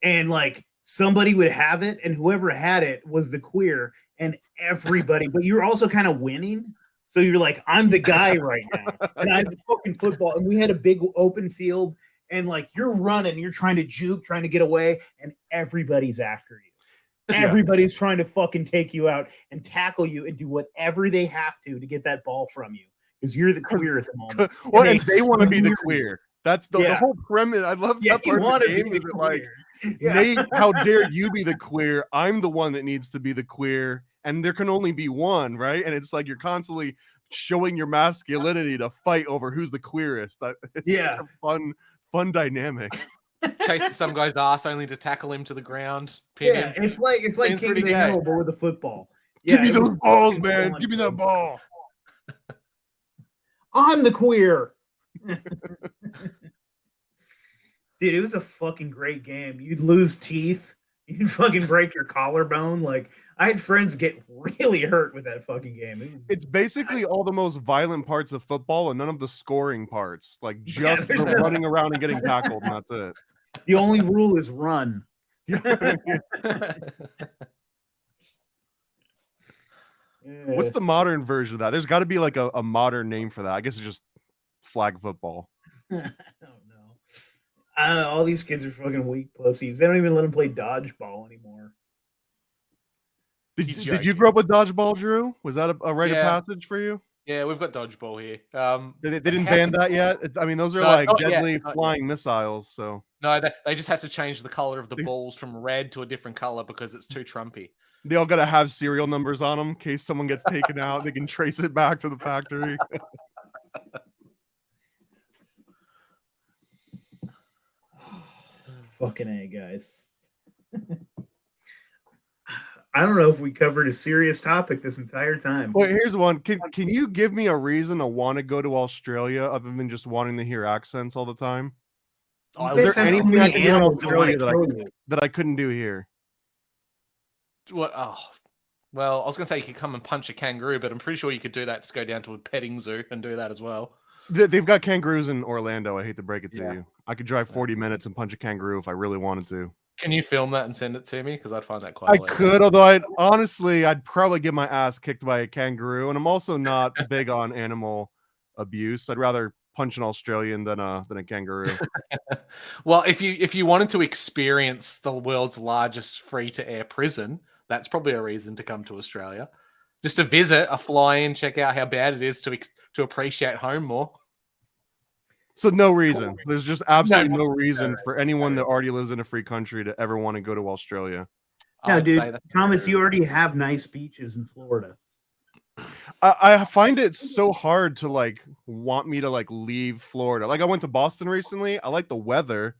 and like somebody would have it, and whoever had it was the queer, and everybody. But you're also kind of winning, so you're like, I'm the guy right now, and I'm the fucking football. And we had a big open field, and like you're running, you're trying to juke, trying to get away, and everybody's after you. Everybody's trying to fucking take you out and tackle you and do whatever they have to get that ball from you because you're the queer at the moment. Well, and they want to be the queer. That's the whole premise. I love that part of the game. Is it like, Nate, how dare you be the queer? I'm the one that needs to be the queer, and there can only be one, right? And it's like you're constantly showing your masculinity to fight over who's the queerest. It's a fun dynamic. Chasing some guy's ass only to tackle him to the ground. Yeah, it's like King of the Hill, but with a football. Give me those balls, man. Give me that ball. I'm the queer. Dude, it was a fucking great game. You'd lose teeth. You'd fucking break your collarbone. Like, I had friends get really hurt with that fucking game. It's basically all the most violent parts of football and none of the scoring parts. Like, just running around and getting tackled, and that's it. The only rule is run. What's the modern version of that? There's got to be like a modern name for that. I guess it's just flag football. I don't know. All these kids are fucking weak pussies. They don't even let them play dodgeball anymore. Did you grow up with dodgeball, Drew? Was that a rite of passage for you? Yeah, we've got dodgeball here. They didn't ban that yet? I mean, those are deadly flying missiles. So no, they just have to change the color of the balls from red to a different color because it's too Trumpy. They all got to have serial numbers on them in case someone gets taken out. They can trace it back to the factory. Fucking A, guys. I don't know if we covered a serious topic this entire time. Well, here's one. Can you give me a reason to want to go to Australia other than just wanting to hear accents all the time? Is there anything I can do in Australia that I couldn't do here? What? Oh, well, I was going to say you could come and punch a kangaroo, but I'm pretty sure you could do that. Just go down to a petting zoo and do that as well. They've got kangaroos in Orlando. I hate to break it to you. I could drive 40 minutes and punch a kangaroo if I really wanted to. Can you film that and send it to me? Because I'd find that quite hilarious. I could, although I'd probably get my ass kicked by a kangaroo, and I'm also not big on animal abuse. I'd rather punch an Australian than a kangaroo. Well, if you wanted to experience the world's largest free-to-air prison, that's probably a reason to come to Australia. Just to visit, a fly-in, check out how bad it is to appreciate home more. So no reason. There's just absolutely no reason for anyone that already lives in a free country to ever want to go to Australia. No, dude, Thomas, you already have nice beaches in Florida. I find it so hard to want me to leave Florida. Like I went to Boston recently. I like the weather,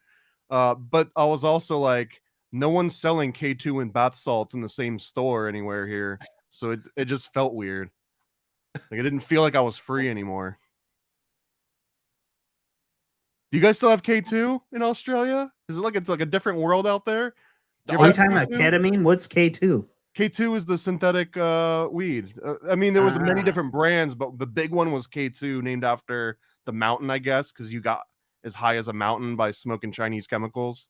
but I was also like, no one's selling K2 and bath salts in the same store anywhere here. So it just felt weird. Like it didn't feel like I was free anymore. Do you guys still have K2 in Australia? Is it like it's like a different world out there? Are you talking about ketamine? What's K2? K2 is the synthetic weed. I mean, there was many different brands, but the big one was K2, named after the mountain, I guess, because you got as high as a mountain by smoking Chinese chemicals.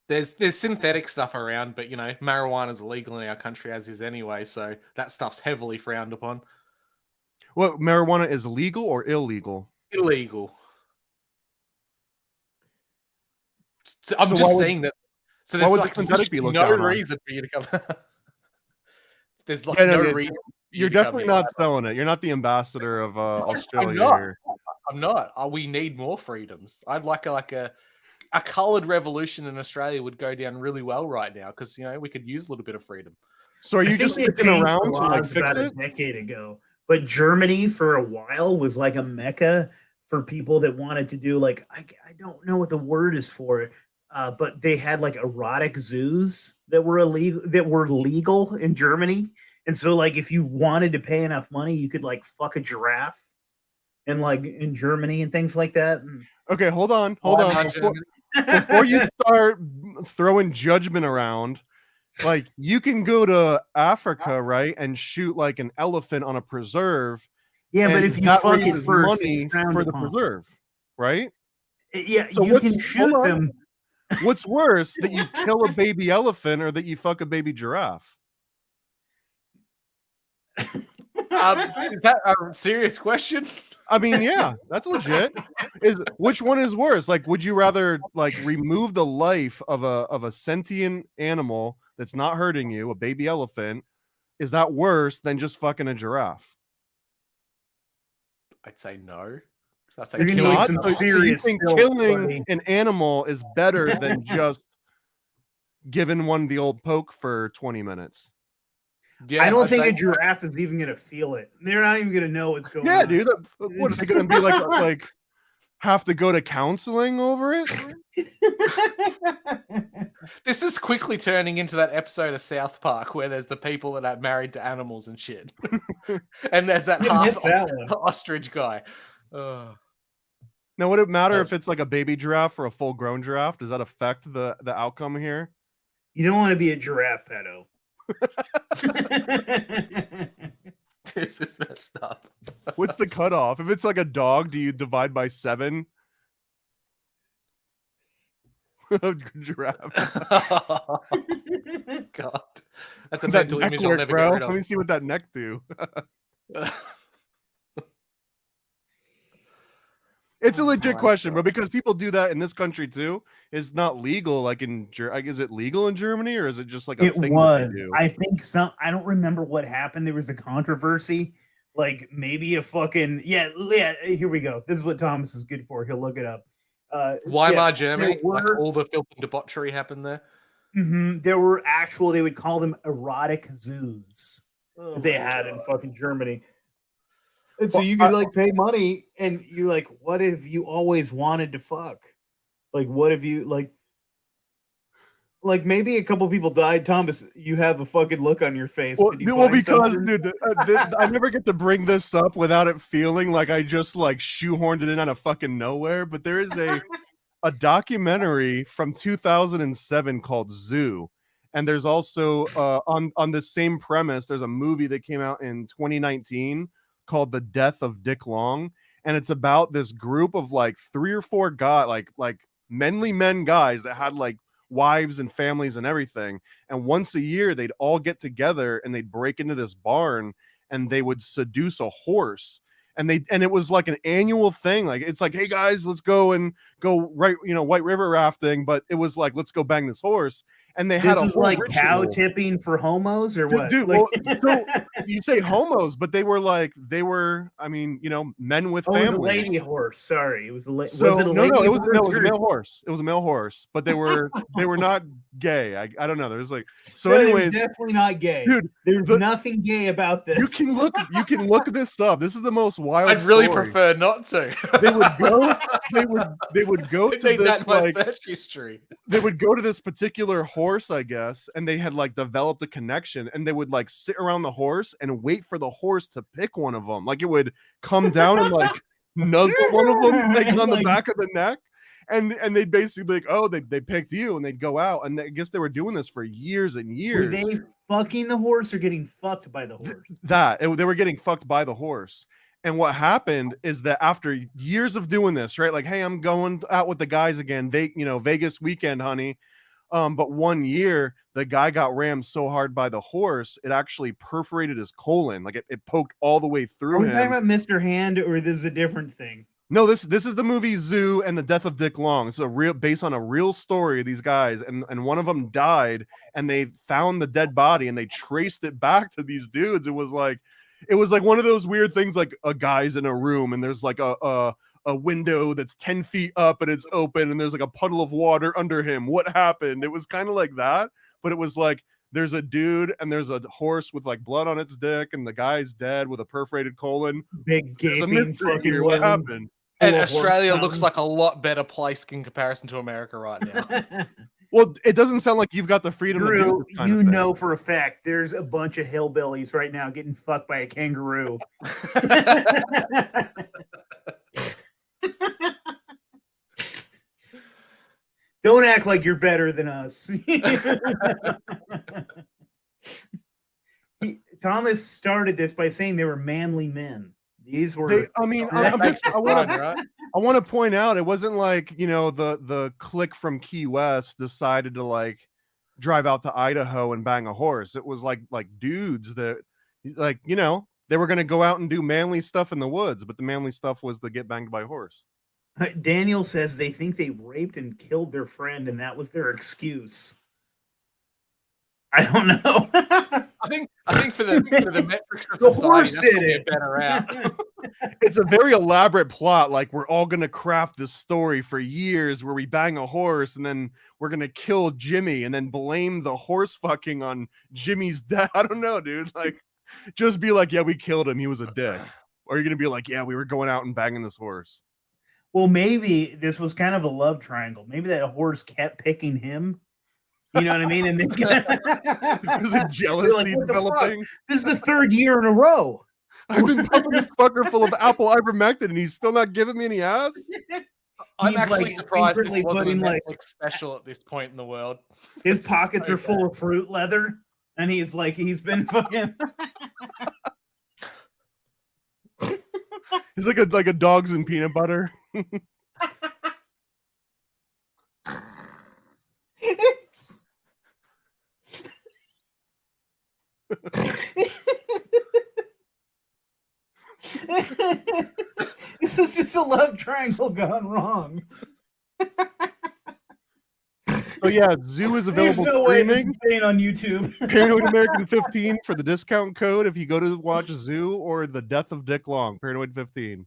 There's synthetic stuff around, but marijuana is illegal in our country as is anyway, so that stuff's heavily frowned upon. Well, marijuana is legal or illegal? Illegal. So I'm just saying that. So there's no reason for you to come. There's no reason. You're definitely not selling it. You're not the ambassador of Australia. I'm not. We need more freedoms. I'd like a coloured revolution in Australia would go down really well right now because we could use a little bit of freedom. So are you just sticking around to fix it? A decade ago, but Germany for a while was like a mecca for people that wanted to do I don't know what the word is for it, but they had erotic zoos that were legal in Germany, And so, like, if you wanted to pay enough money, you could like fuck a giraffe, and like in Germany and things like that. Okay, hold on. Germany. Before you start throwing judgment around, like you can go to Africa, right, and shoot like an elephant on a preserve. Yeah, but and if you that fuck it raises first, money it's frowned for the upon. preserve, right? Yeah, So you can shoot them. What's worse, that you kill a baby elephant or that you fuck a baby giraffe? Is that a serious question? I mean, yeah, that's legit. Which one is worse? Like, would you rather like remove the life of a sentient animal that's not hurting you, a baby elephant? Is that worse than just fucking a giraffe? I'd say no. That's You're gonna killing need some So you serious think stilts, killing buddy. an animal is better than just giving one the old poke for 20 minutes? Yeah, I don't I'd think say- a giraffe is even gonna feel it. They're not even gonna know what's going Yeah, on. dude. What are they gonna be like have to go to counseling over it? This is quickly turning into that episode of South Park where there's the people that are married to animals and shit, and there's that You half missed that one. ostrich guy. Ugh. Now, would it matter if it's like a baby giraffe or a full-grown giraffe? Does that affect the outcome here? You don't want to be a giraffe pedo. This is messed up. What's the cutoff? If it's like a dog, do you divide by 7? Giraffe. God, that's a That mental neck image I'll work, never bro. get rid Let me of. see what that neck do. It's a legit question, bro, because people do that in this country too. It's not legal, like in is it legal in Germany, or is it just like a It thing was. that they do? I think I don't remember what happened. There was a controversy. Like maybe a fucking yeah. Here we go. This is what Thomas is good for. He'll look it up. Weimar, yes, Germany, there like were- all the filth and debauchery happened there. There were actual. They would call them erotic zoos. Oh They my had in God. fucking Germany. And so Well, you could like pay money, and you're like, what if you always wanted to fuck? Like, what if you like maybe a couple people died, Thomas? You have a fucking look on your face. Well, Did you well find because something? dude, I never get to bring this up without it feeling like I just like shoehorned it in out of fucking nowhere. But there is a documentary from 2007 called Zoo, and there's also on the same premise, there's a movie that came out in 2019 called The Death of Dick Long, and it's about this group of like 3 or 4 guys, like manly men guys that had like wives and families and everything, and once a year they'd all get together and they'd break into this barn and they would seduce a horse, and it was like an annual thing. Like, it's like, hey guys, let's go right, White River rafting, but it was like, let's go bang this horse. And they had This a was whole like ritual. cow tipping for homos or what? Dude, Like- well, so you say homos, but they were I mean, men with Oh, it was families. a lady horse. Sorry, it was a So, was it a no, lady it was a horse or- male horse. It was a male horse, but they were not gay. I don't know. There's like, so No, they were anyways, definitely not gay. dude, There's nothing gay about this. you can look this up. This is the most wild. I'd really story. prefer not to. They would go I to need this that in my like search history. they would go to this particular horse, I guess, and they had like developed a connection, and they would like sit around the horse and wait for the horse to pick one of them. Like, it would come down and like nuzzle one of them like on the Like- back of the neck, and they'd basically be like, oh, they picked you, and they'd go out, and I guess they were doing this for years and Were years. they fucking the horse or getting fucked by the horse? They were getting fucked by the horse. And what happened is that after years of doing this, right? Like, hey, I'm going out with the guys again. Vegas weekend, honey. But one year, the guy got rammed so hard by the horse, it actually perforated his colon. Like, it poked all the way Are through we him. talking about Mr. Hand or this is a different thing? No, this is the movie Zoo and the Death of Dick Long. It's based on a real story of these guys, and one of them died, and they found the dead body and they traced it back to these dudes. It was like one of those weird things, like a guy's in a room and there's like a window that's 10 feet up and it's open and there's like a puddle of water under him. What happened? It was kind of like that, but it was like there's a dude and there's a horse with like blood on its dick and the guy's dead with a perforated colon. Big There's a gaping mystery fucking here. What wound. happened? And Full of horse Australia looks tongue. like a lot better place in comparison to America right now. Well, it doesn't sound like you've got the freedom to do Drew, this kind you of thing. know for a fact there's a bunch of hillbillies right now getting fucked by a kangaroo. Don't act like you're better than us. Thomas started this by saying they were manly men. These were. I mean, That makes it fun, right? I want to point out it wasn't like, you know, the clique from Key West decided to like drive out to Idaho and bang a horse. It was like dudes that like, you know, they were going to go out and do manly stuff in the woods, but the manly stuff was to get banged by a horse. Daniel says they think they raped and killed their friend, and that was their excuse. I don't know. I think for the metrics of The society, horse that's did probably a it. better out. It's a very elaborate plot. Like, we're all going to craft this story for years where we bang a horse and then we're going to kill Jimmy and then blame the horse fucking on Jimmy's death. I don't know, dude. Like, just be like, yeah, we killed him. He was a dick. Or you're going to be like, yeah, we were going out and banging this horse. Well, maybe this was kind of a love triangle. Maybe that horse kept picking him. You know what I mean? And then There's a jealousy developing. This is the third year in a row. I've been pumping this fucker full of apple ivermectin and he's still not giving me any ass. I'm He's, actually like, surprised this secretly wasn't a putting, Netflix like- special at this point in the world. His It's pockets so are full of fruit leather, and he's been fucking. He's like a dogs and peanut butter. This is just a love triangle gone wrong. So yeah, Zoo is There's available no way this streaming. is staying on YouTube. Paranoid American 15 for the discount code if you go to watch Zoo or The Death of Dick Long. Paranoid 15.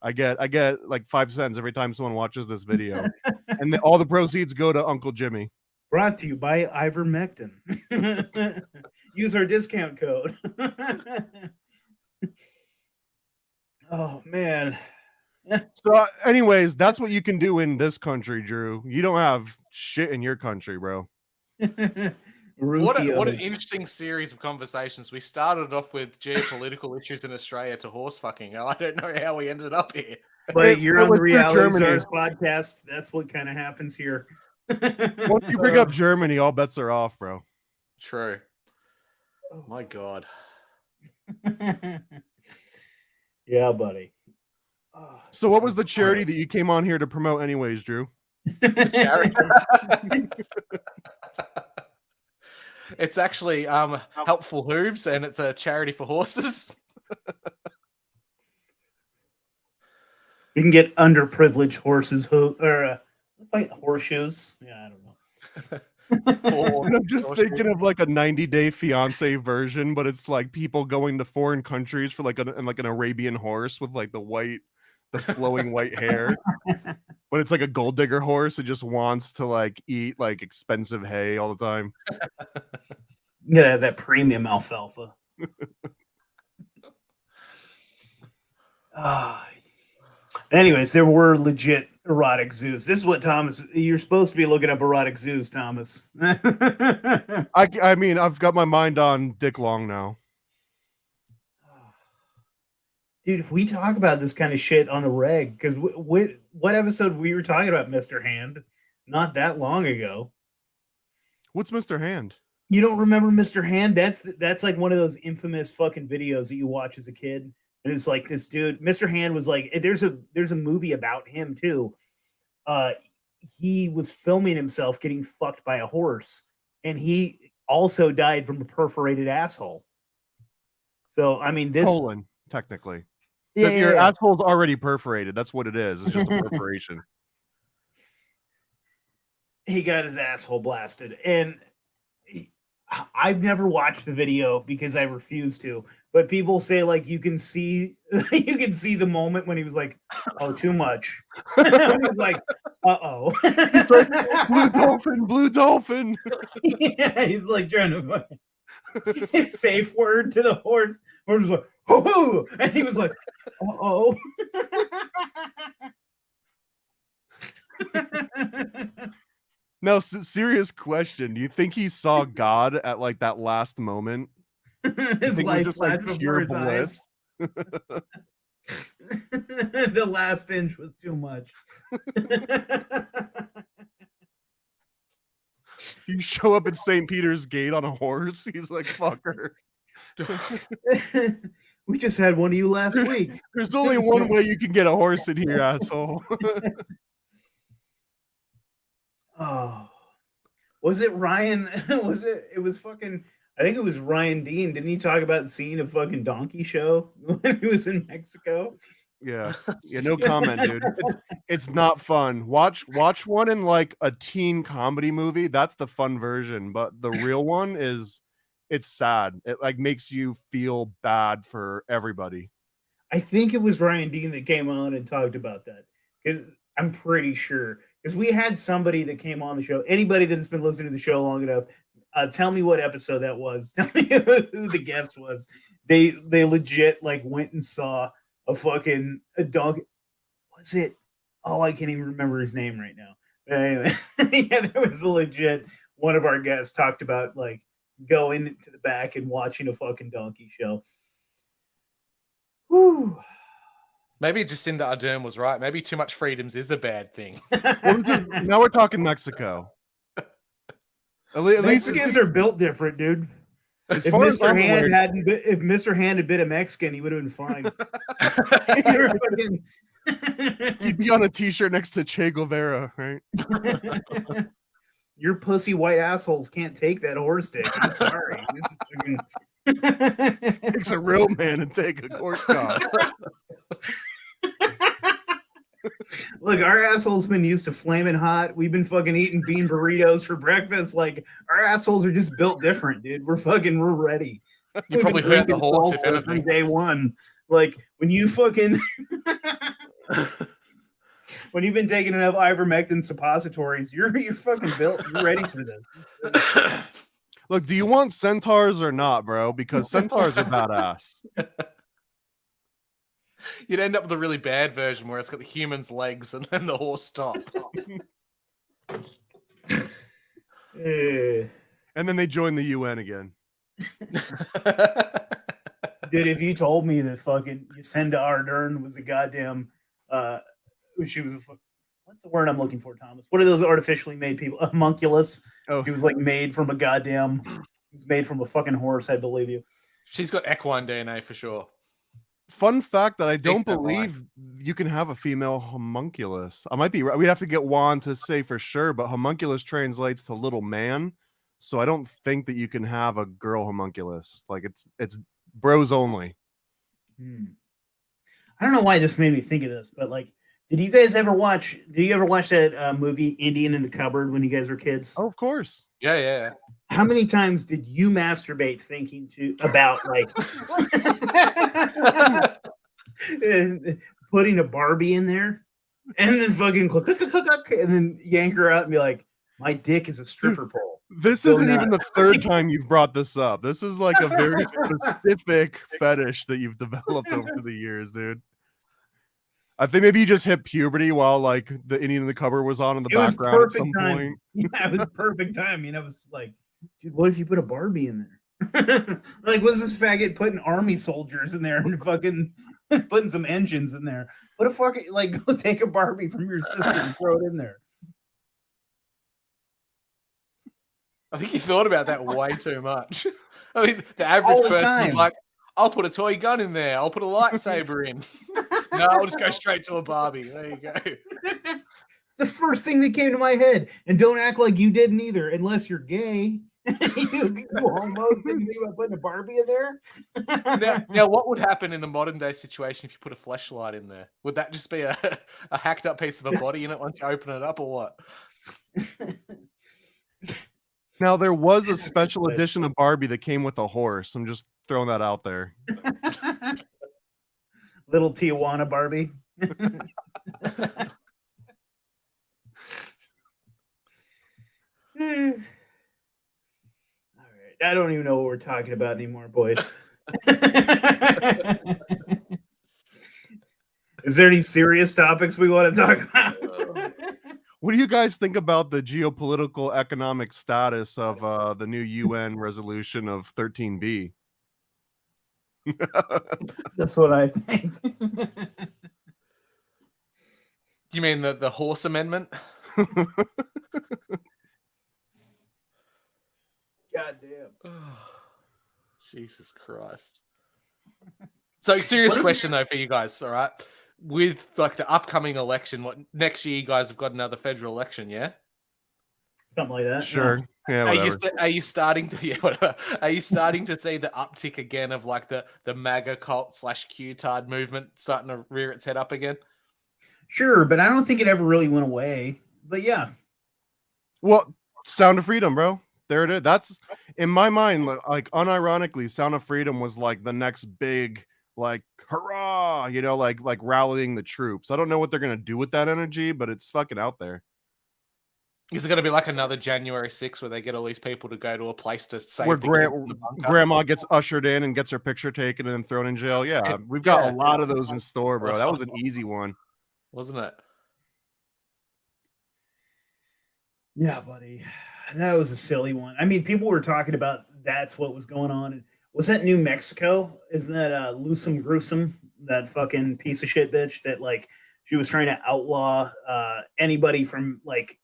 I get like 5 cents every time someone watches this video, and all the proceeds go to Uncle Jimmy. Brought to you by ivermectin. Use our discount code. Oh man. So, anyways, that's what you can do in this country, Drew. You don't have shit in your country, bro. What an Rufio's. interesting series of conversations. We started off with geopolitical issues in Australia to horse fucking. I don't know how we ended up here. But you're It on the was through Reality Germany. Stars podcast. That's what kind of happens here. Once you bring up Germany, all bets are off, bro. True. My God. Yeah, buddy. Oh, So, what was the charity that you came on here to promote, anyways, Drew? Charity. It's actually Helpful Hooves, and it's a charity for horses. We can get underprivileged horses like horseshoes. Yeah, I don't know. Or- I'm just thinking of like a 90-day fiance version, but it's like people going to foreign countries for like an Arabian horse with like the flowing white hair. But it's like a gold digger horse. It just wants to like eat like expensive hay all the time. You gotta have that premium alfalfa. Anyways, there were legit erotic zoos. This is what Thomas. You're supposed to be looking up erotic zoos, Thomas. I mean, I've got my mind on Dick Long now. Dude, if we talk about this kind of shit on the reg, because what episode we were talking about Mr. Hand not that long ago. What's Mr. Hand? You don't remember Mr. Hand? That's like one of those infamous fucking videos that you watch as a kid. And it's like this dude, Mr. Hand was like, there's a movie about him too. He was filming himself getting fucked by a horse, and he also died from a perforated asshole. So I mean, this Colon, technically. yeah, Except your yeah. asshole's already perforated. That's what it is. It's just a perforation. He got his asshole blasted, and I've never watched the video because I refuse to. But people say like you can see the moment when he was like, "Oh, too much." He was like, "Uh-oh." Blue dolphin. Yeah, he's like trying to find his safe word to the horse. Horse was like, "Hoo-hoo!" And he was like, "Uh-oh." No, serious question. Do you think he saw God at like that last moment? His think it was life just, like, flashed before pure his eyes. The last inch was too much. You show up at St. Peter's Gate on a horse. He's like, fucker. We just had one of you last week. There's only one way you can get a horse in here, asshole. Oh, was it Ryan? It was fucking. I think it was Ryan Dean. Didn't he talk about seeing a fucking donkey show when he was in Mexico? Yeah, no comment, dude. It's not fun. Watch one in like a teen comedy movie. That's the fun version, but the real one it's sad. It like makes you feel bad for everybody. I think it was Ryan Dean that came on and talked about that, because I'm pretty sure, because we had somebody that came on the show. Anybody that's been listening to the show long enough, tell me what episode that was. Tell me who the guest was. They legit like went and saw a dog. Was it? Oh, I can't even remember his name right now. But anyway, yeah, there was a legit one of our guests talked about like going to the back and watching a fucking donkey show. Whew. Maybe Jacinda Ardern was right. Maybe too much freedoms is a bad thing. Now we're talking Mexico. At least Mexicans are built different, dude. If Mr. Hand had been a Mexican, he would have been fine. He'd be on a t-shirt next to Che Guevara, right? Your pussy white assholes can't take that horse dick. I'm sorry. Takes a real man and take a horse cock. Look, our assholes been used to flaming hot. We've been fucking eating bean burritos for breakfast. Like, our assholes are just built different, dude. We're ready. You probably hurt the horse from day one. Like, when you fucking when you've been taking enough ivermectin suppositories, you're fucking built. You're ready for this. Look, do you want centaurs or not, bro? Because centaurs are badass. You'd end up with a really bad version where it's got the human's legs and then the horse top. And then they join the UN again. Dude, if you told me that fucking Jacinda Ardern was a goddamn she was what's the word I'm looking for, Thomas? What are those artificially made people? A homunculus. Oh. She was like made from a fucking horse, I believe you. She's got equine DNA for sure. Fun fact that I don't believe you can have a female homunculus. I might be right. We have to get Juan to say for sure, but homunculus translates to little man. So I don't think that you can have a girl homunculus. Like it's bros only. I don't know why this made me think of this, but like, did you ever watch that movie Indian in the Cupboard when you guys were kids? Oh, of course. Yeah. How many times did you masturbate thinking about like putting a Barbie in there and then fucking and then yank her out and be like, my dick is a stripper pole. This isn't even the third time you've brought this up. This is like a very specific fetish that you've developed over the years, dude. I think maybe you just hit puberty while like the Indian in the Cupboard was on in the background at some point. Yeah, it was perfect time. I mean, I was like, dude, what if you put a Barbie in there? Like, what's this faggot putting army soldiers in there and fucking putting some engines in there? What a fucking, like, go take a Barbie from your sister and throw it in there. I think you thought about that way too much. I mean, the average person is like, I'll put a toy gun in there. I'll put a lightsaber in. No, I'll just go straight to a Barbie. There you go. It's the first thing that came to my head. And don't act like you didn't either, unless you're gay. You homo thinking about putting a Barbie in there? Now, what would happen in the modern day situation if you put a fleshlight in there? Would that just be a hacked up piece of a body in it once you open it up, or what? Now, there was a special edition of Barbie that came with a horse. I'm just throwing that out there. Little Tijuana Barbie. All right. I don't even know what we're talking about anymore, boys. Is there any serious topics we want to talk about? What do you guys think about the geopolitical economic status of the new UN resolution of 13B? That's what I think. You mean the horse amendment? Goddamn. Jesus Christ. So serious question though for you guys, all right? With like the upcoming election, what next year you guys have got another federal election, yeah? Something like that. Sure. Yeah, whatever. Are you starting to whatever? Are you starting to see the uptick again of like the MAGA cult / Q-tard movement starting to rear its head up again? Sure, but I don't think it ever really went away. But yeah. Well, Sound of Freedom, bro. There it is. That's in my mind, like unironically, Sound of Freedom was like the next big, like, hurrah, you know, like rallying the troops. I don't know what they're gonna do with that energy, but it's fucking out there. Is it going to be like another January 6th where they get all these people to go to a place to save Where the kids from the bunker? grandma gets ushered in and gets her picture taken and then thrown in jail? Yeah, we've got a lot of those in store, bro. That was an easy one, wasn't it? Yeah, buddy. That was a silly one. I mean, people were talking about that's what was going on. Was that New Mexico? Isn't that Lusum Gruesome, that fucking piece of shit bitch that like she was trying to outlaw anybody from like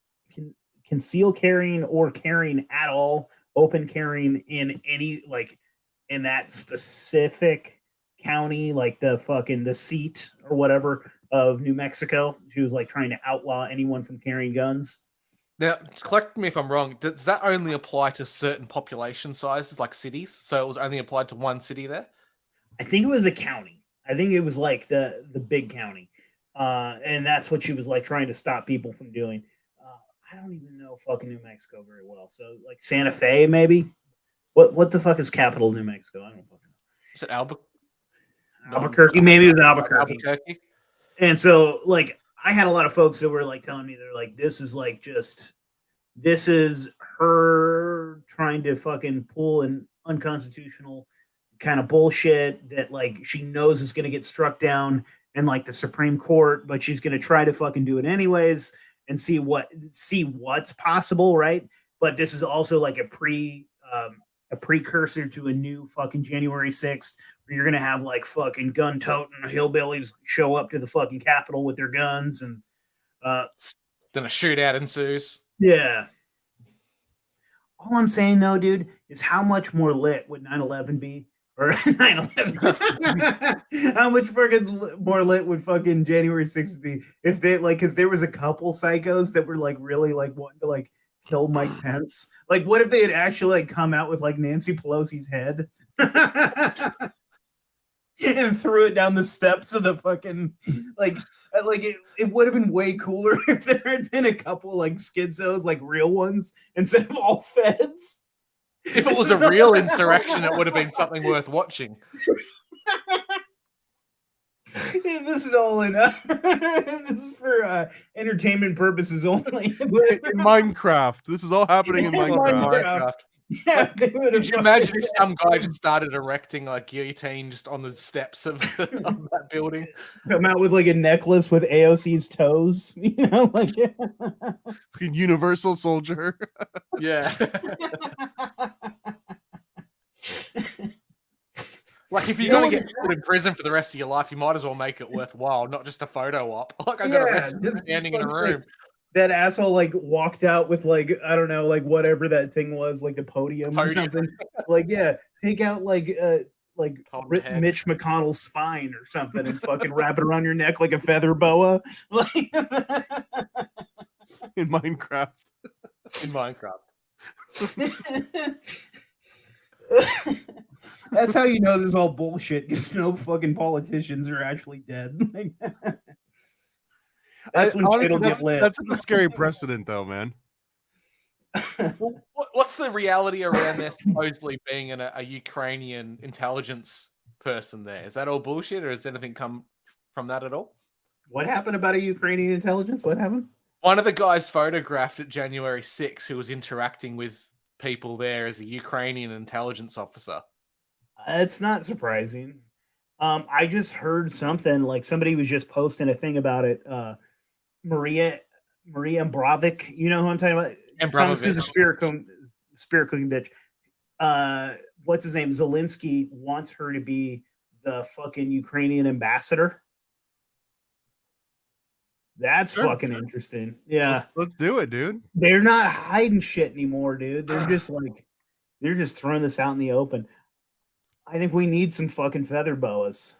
conceal carrying or carrying at all, open carrying in any like in that specific county, like the seat or whatever of New Mexico. She was like trying to outlaw anyone from carrying guns. Now, correct me if I'm wrong. Does that only apply to certain population sizes, like cities? So it was only applied to one city there? I think it was a county. I think it was like the big county. And that's what she was like trying to stop people from doing. I don't even know fucking New Mexico very well. So like Santa Fe, maybe? What the fuck is capital of New Mexico? I don't fucking know. Is it Albuquerque? Maybe it was Albuquerque. And so like I had a lot of folks that were like telling me they're like, this is her trying to fucking pull an unconstitutional kind of bullshit that like she knows is going to get struck down in like the Supreme Court, but she's going to try to fucking do it anyways and see what's possible, right? But this is also like a precursor to a new fucking January 6th where you're going to have like fucking gun-toting hillbillies show up to the fucking Capitol with their guns and then a shootout ensues. Yeah. All I'm saying though, dude, is how much more lit would 9/11 be? Or 9/11. How much fucking more lit would fucking January 6th be if they like? Because there was a couple psychos that were like really like wanting to like kill Mike Pence. Like, what if they had actually like come out with like Nancy Pelosi's head and threw it down the steps of the fucking like it would have been way cooler if there had been a couple like schizos, like real ones, instead of all feds. If it was a real insurrection, it would have been something worth watching. Yeah, this is all in. This is for entertainment purposes only. In Minecraft, this is all happening in Minecraft. Yeah, could you imagine if some guy just started erecting like guillotine just on the steps of that building? Come out with like a necklace with AOC's toes, you know, like Universal Soldier. Yeah. Like, if you're going to get put in prison for the rest of your life, you might as well make it worthwhile, not just a photo op. Like, I got arrested standing in a room. Like, that asshole, like, walked out with, like, I don't know, like, whatever that thing was, like, the podium. Or something. Like, yeah, take out, like Mitch McConnell's spine or something and fucking wrap it around your neck like a feather boa. Like, in Minecraft. In Minecraft. That's how you know this is all bullshit, because no fucking politicians are actually dead. That's when shit'll get lit. That's a scary precedent, though, man. Well, what's the reality around there supposedly being a Ukrainian intelligence person there? Is that all bullshit, or has anything come from that at all? What happened about a Ukrainian intelligence? What happened? One of the guys photographed at January 6th who was interacting with people there as a Ukrainian intelligence officer. It's not surprising. I just heard something, like somebody was just posting a thing about it. Maria Maria Mbravik. You know who I'm talking about? Abramovich. Who's a spirit cooking bitch. What's his name? Zelensky wants her to be the fucking Ukrainian ambassador. That's Sure. fucking interesting. Yeah. Let's do it, dude. They're not hiding shit anymore, dude. They're just like, they're just throwing this out in the open. I think we need some fucking feather boas.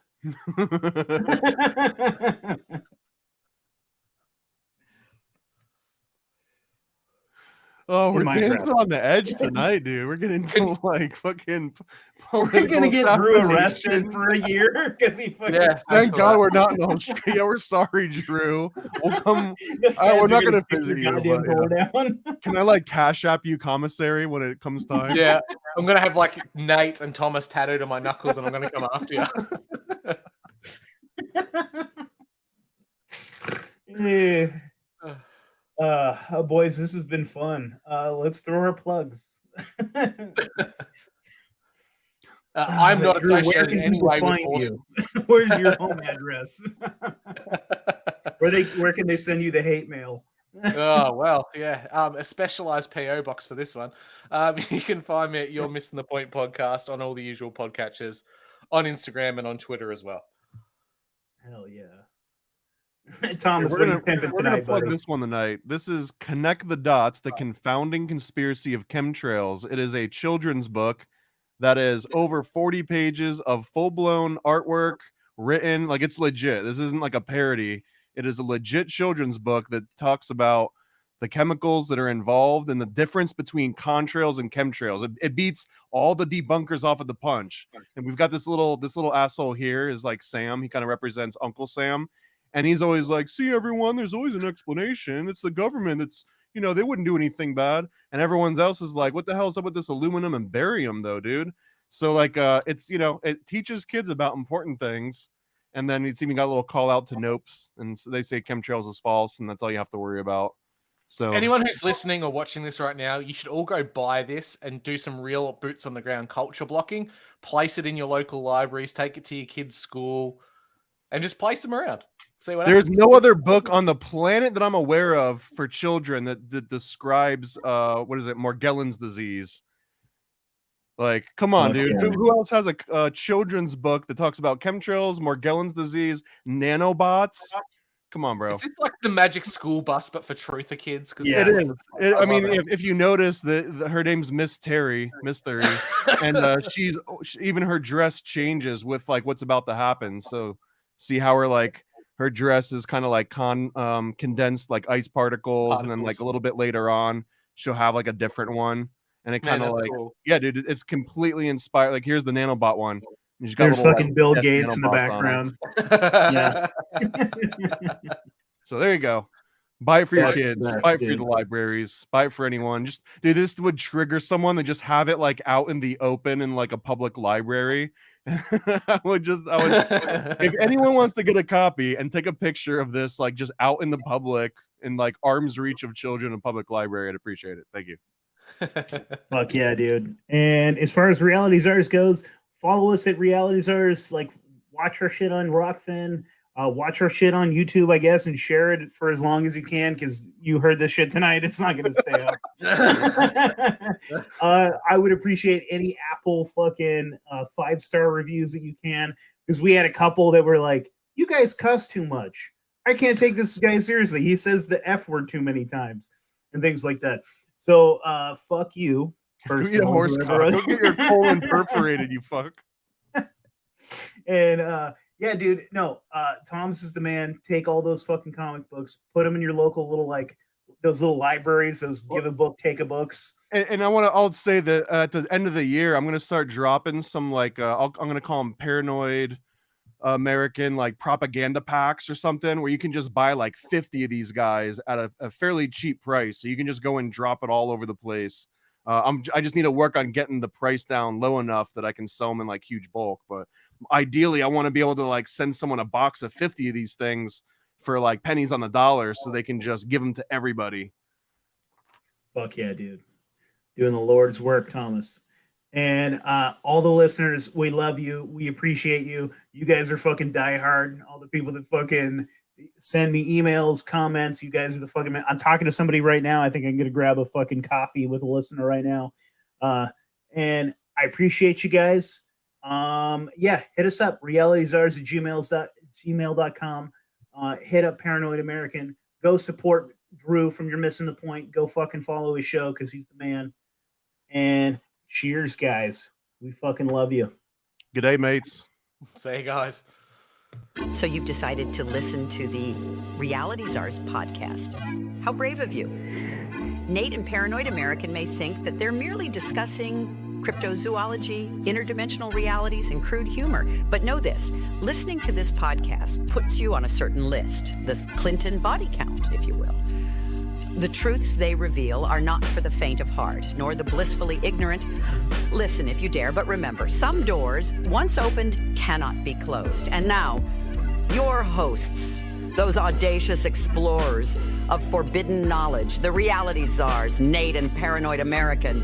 Oh, we're In my dancing draft. on the edge tonight, dude. We're getting to like fucking. We're gonna get Drew assassination. arrested for a year because he fucking. Yeah, Thank God we're not in Australia. We're sorry, Drew. We'll come. The We're feds not are gonna kick visit your you. goddamn But, door yeah. down. Can I like cash app you commissary when it comes time? Yeah, I'm gonna have like Nate and Thomas tattooed on my knuckles, and I'm gonna come after you. Yeah. Boys, this has been fun. Let's throw our plugs. I'm not Drew, where associated can in any people way with find horses. you? Where's your home address? Where can they send you the hate mail? Oh well, yeah. A specialized PO box for this one. You can find me at You're Missing the Point podcast on all the usual podcatchers, on Instagram and on Twitter as well. Hell yeah. Thomas, We're what are you gonna pimping we're gonna tonight, plug buddy? this one tonight. This is Connect the Dots: The Confounding Conspiracy of Chemtrails. It is a children's book that is over 40 pages of full-blown artwork written like it's legit. This isn't like a parody. It is a legit children's book that talks about the chemicals that are involved and the difference between contrails and chemtrails. It beats all the debunkers off at the punch. And we've got this little asshole here is like Sam. He kind of represents Uncle Sam. And he's always like, see, everyone, there's always an explanation. It's the government that's, they wouldn't do anything bad. And everyone else is like, what the hell's up with this aluminum and barium, though, dude? So, like, it's, it teaches kids about important things. And then it's even got a little call out to Nopes. And so they say chemtrails is false, and that's all you have to worry about. So, anyone who's listening or watching this right now, you should all go buy this and do some real boots on the ground culture blocking. Place it in your local libraries, take it to your kids' school, and just place them around. See what there's happens. no other book on the planet that I'm aware of for children that describes Morgellons disease. Like, come on, dude. Okay. Who else has a children's book that talks about chemtrails, Morgellons disease, nanobots? Come on, bro. Is this like the magic school bus, but for truther kids? Yes. It is. I mean, love it. if you notice that her name's Miss Theory, and she's even her dress changes with like what's about to happen. So see how her dress is kind of like condensed like ice particles, and then like a little bit later on she'll have like a different one, and it kind of like cool. yeah, dude, it's completely inspired. Like here's the nanobot one. There's little, fucking Bill yes, Gates in the nanobots on 'em. background. So there you go. Buy it for your That's kids. nice, Buy it for dude. the libraries. Buy it for anyone. Just dude, this would trigger someone to just have it like out in the open in like a public library. I would if anyone wants to get a copy and take a picture of this like just out in the public in like arm's reach of children in public library, I'd appreciate it. Thank you. Fuck yeah, dude. And as far as Reality Czars goes, follow us at Reality Czars. Like, watch our shit on Rockfin. Watch our shit on YouTube, I guess, and share it for as long as you can because you heard this shit tonight. It's not going to stay up. I would appreciate any Apple fucking 5-star reviews that you can because we had a couple that were like, you guys cuss too much. I can't take this guy seriously. He says the F word too many times and things like that. So, fuck you. Go get a horse cock. Go get your colon perforated, you fuck. And yeah, dude, no, Thomas is the man. Take all those fucking comic books, put them in your local little like those little libraries, those give a book, take a books. And I'll say that at the end of the year, I'm gonna start dropping some like I'm gonna call them paranoid American like propaganda packs or something where you can just buy like 50 of these guys at a fairly cheap price, so you can just go and drop it all over the place. I just need to work on getting the price down low enough that I can sell them in like huge bulk. But ideally, I want to be able to like send someone a box of 50 of these things for like pennies on the dollar, so they can just give them to everybody. Fuck yeah, dude, doing the Lord's work, Thomas. And all the listeners, we love you. We appreciate you. You guys are fucking diehard. All the people that fucking send me emails, comments, you guys are the fucking man. I'm talking to somebody right now. I think I'm gonna grab a fucking coffee with a listener right now. And I appreciate you guys. Yeah, hit us up, realityzars@gmail.com. Hit up Paranoid American. Go support Drew from You're Missing the Point. Go fucking follow his show because he's the man. And cheers, guys. We fucking love you. Good day, mates. See you guys. So you've decided to listen to the Reality Czars podcast. How brave of you. Nate and Paranoid American may think that they're merely discussing cryptozoology, interdimensional realities, and crude humor. But know this, listening to this podcast puts you on a certain list, the Clinton body count, if you will. The truths they reveal are not for the faint of heart, nor the blissfully ignorant. Listen if you dare, but remember, some doors, once opened, cannot be closed. And now, your hosts, those audacious explorers of forbidden knowledge, the Reality Czars, Nate and Paranoid American.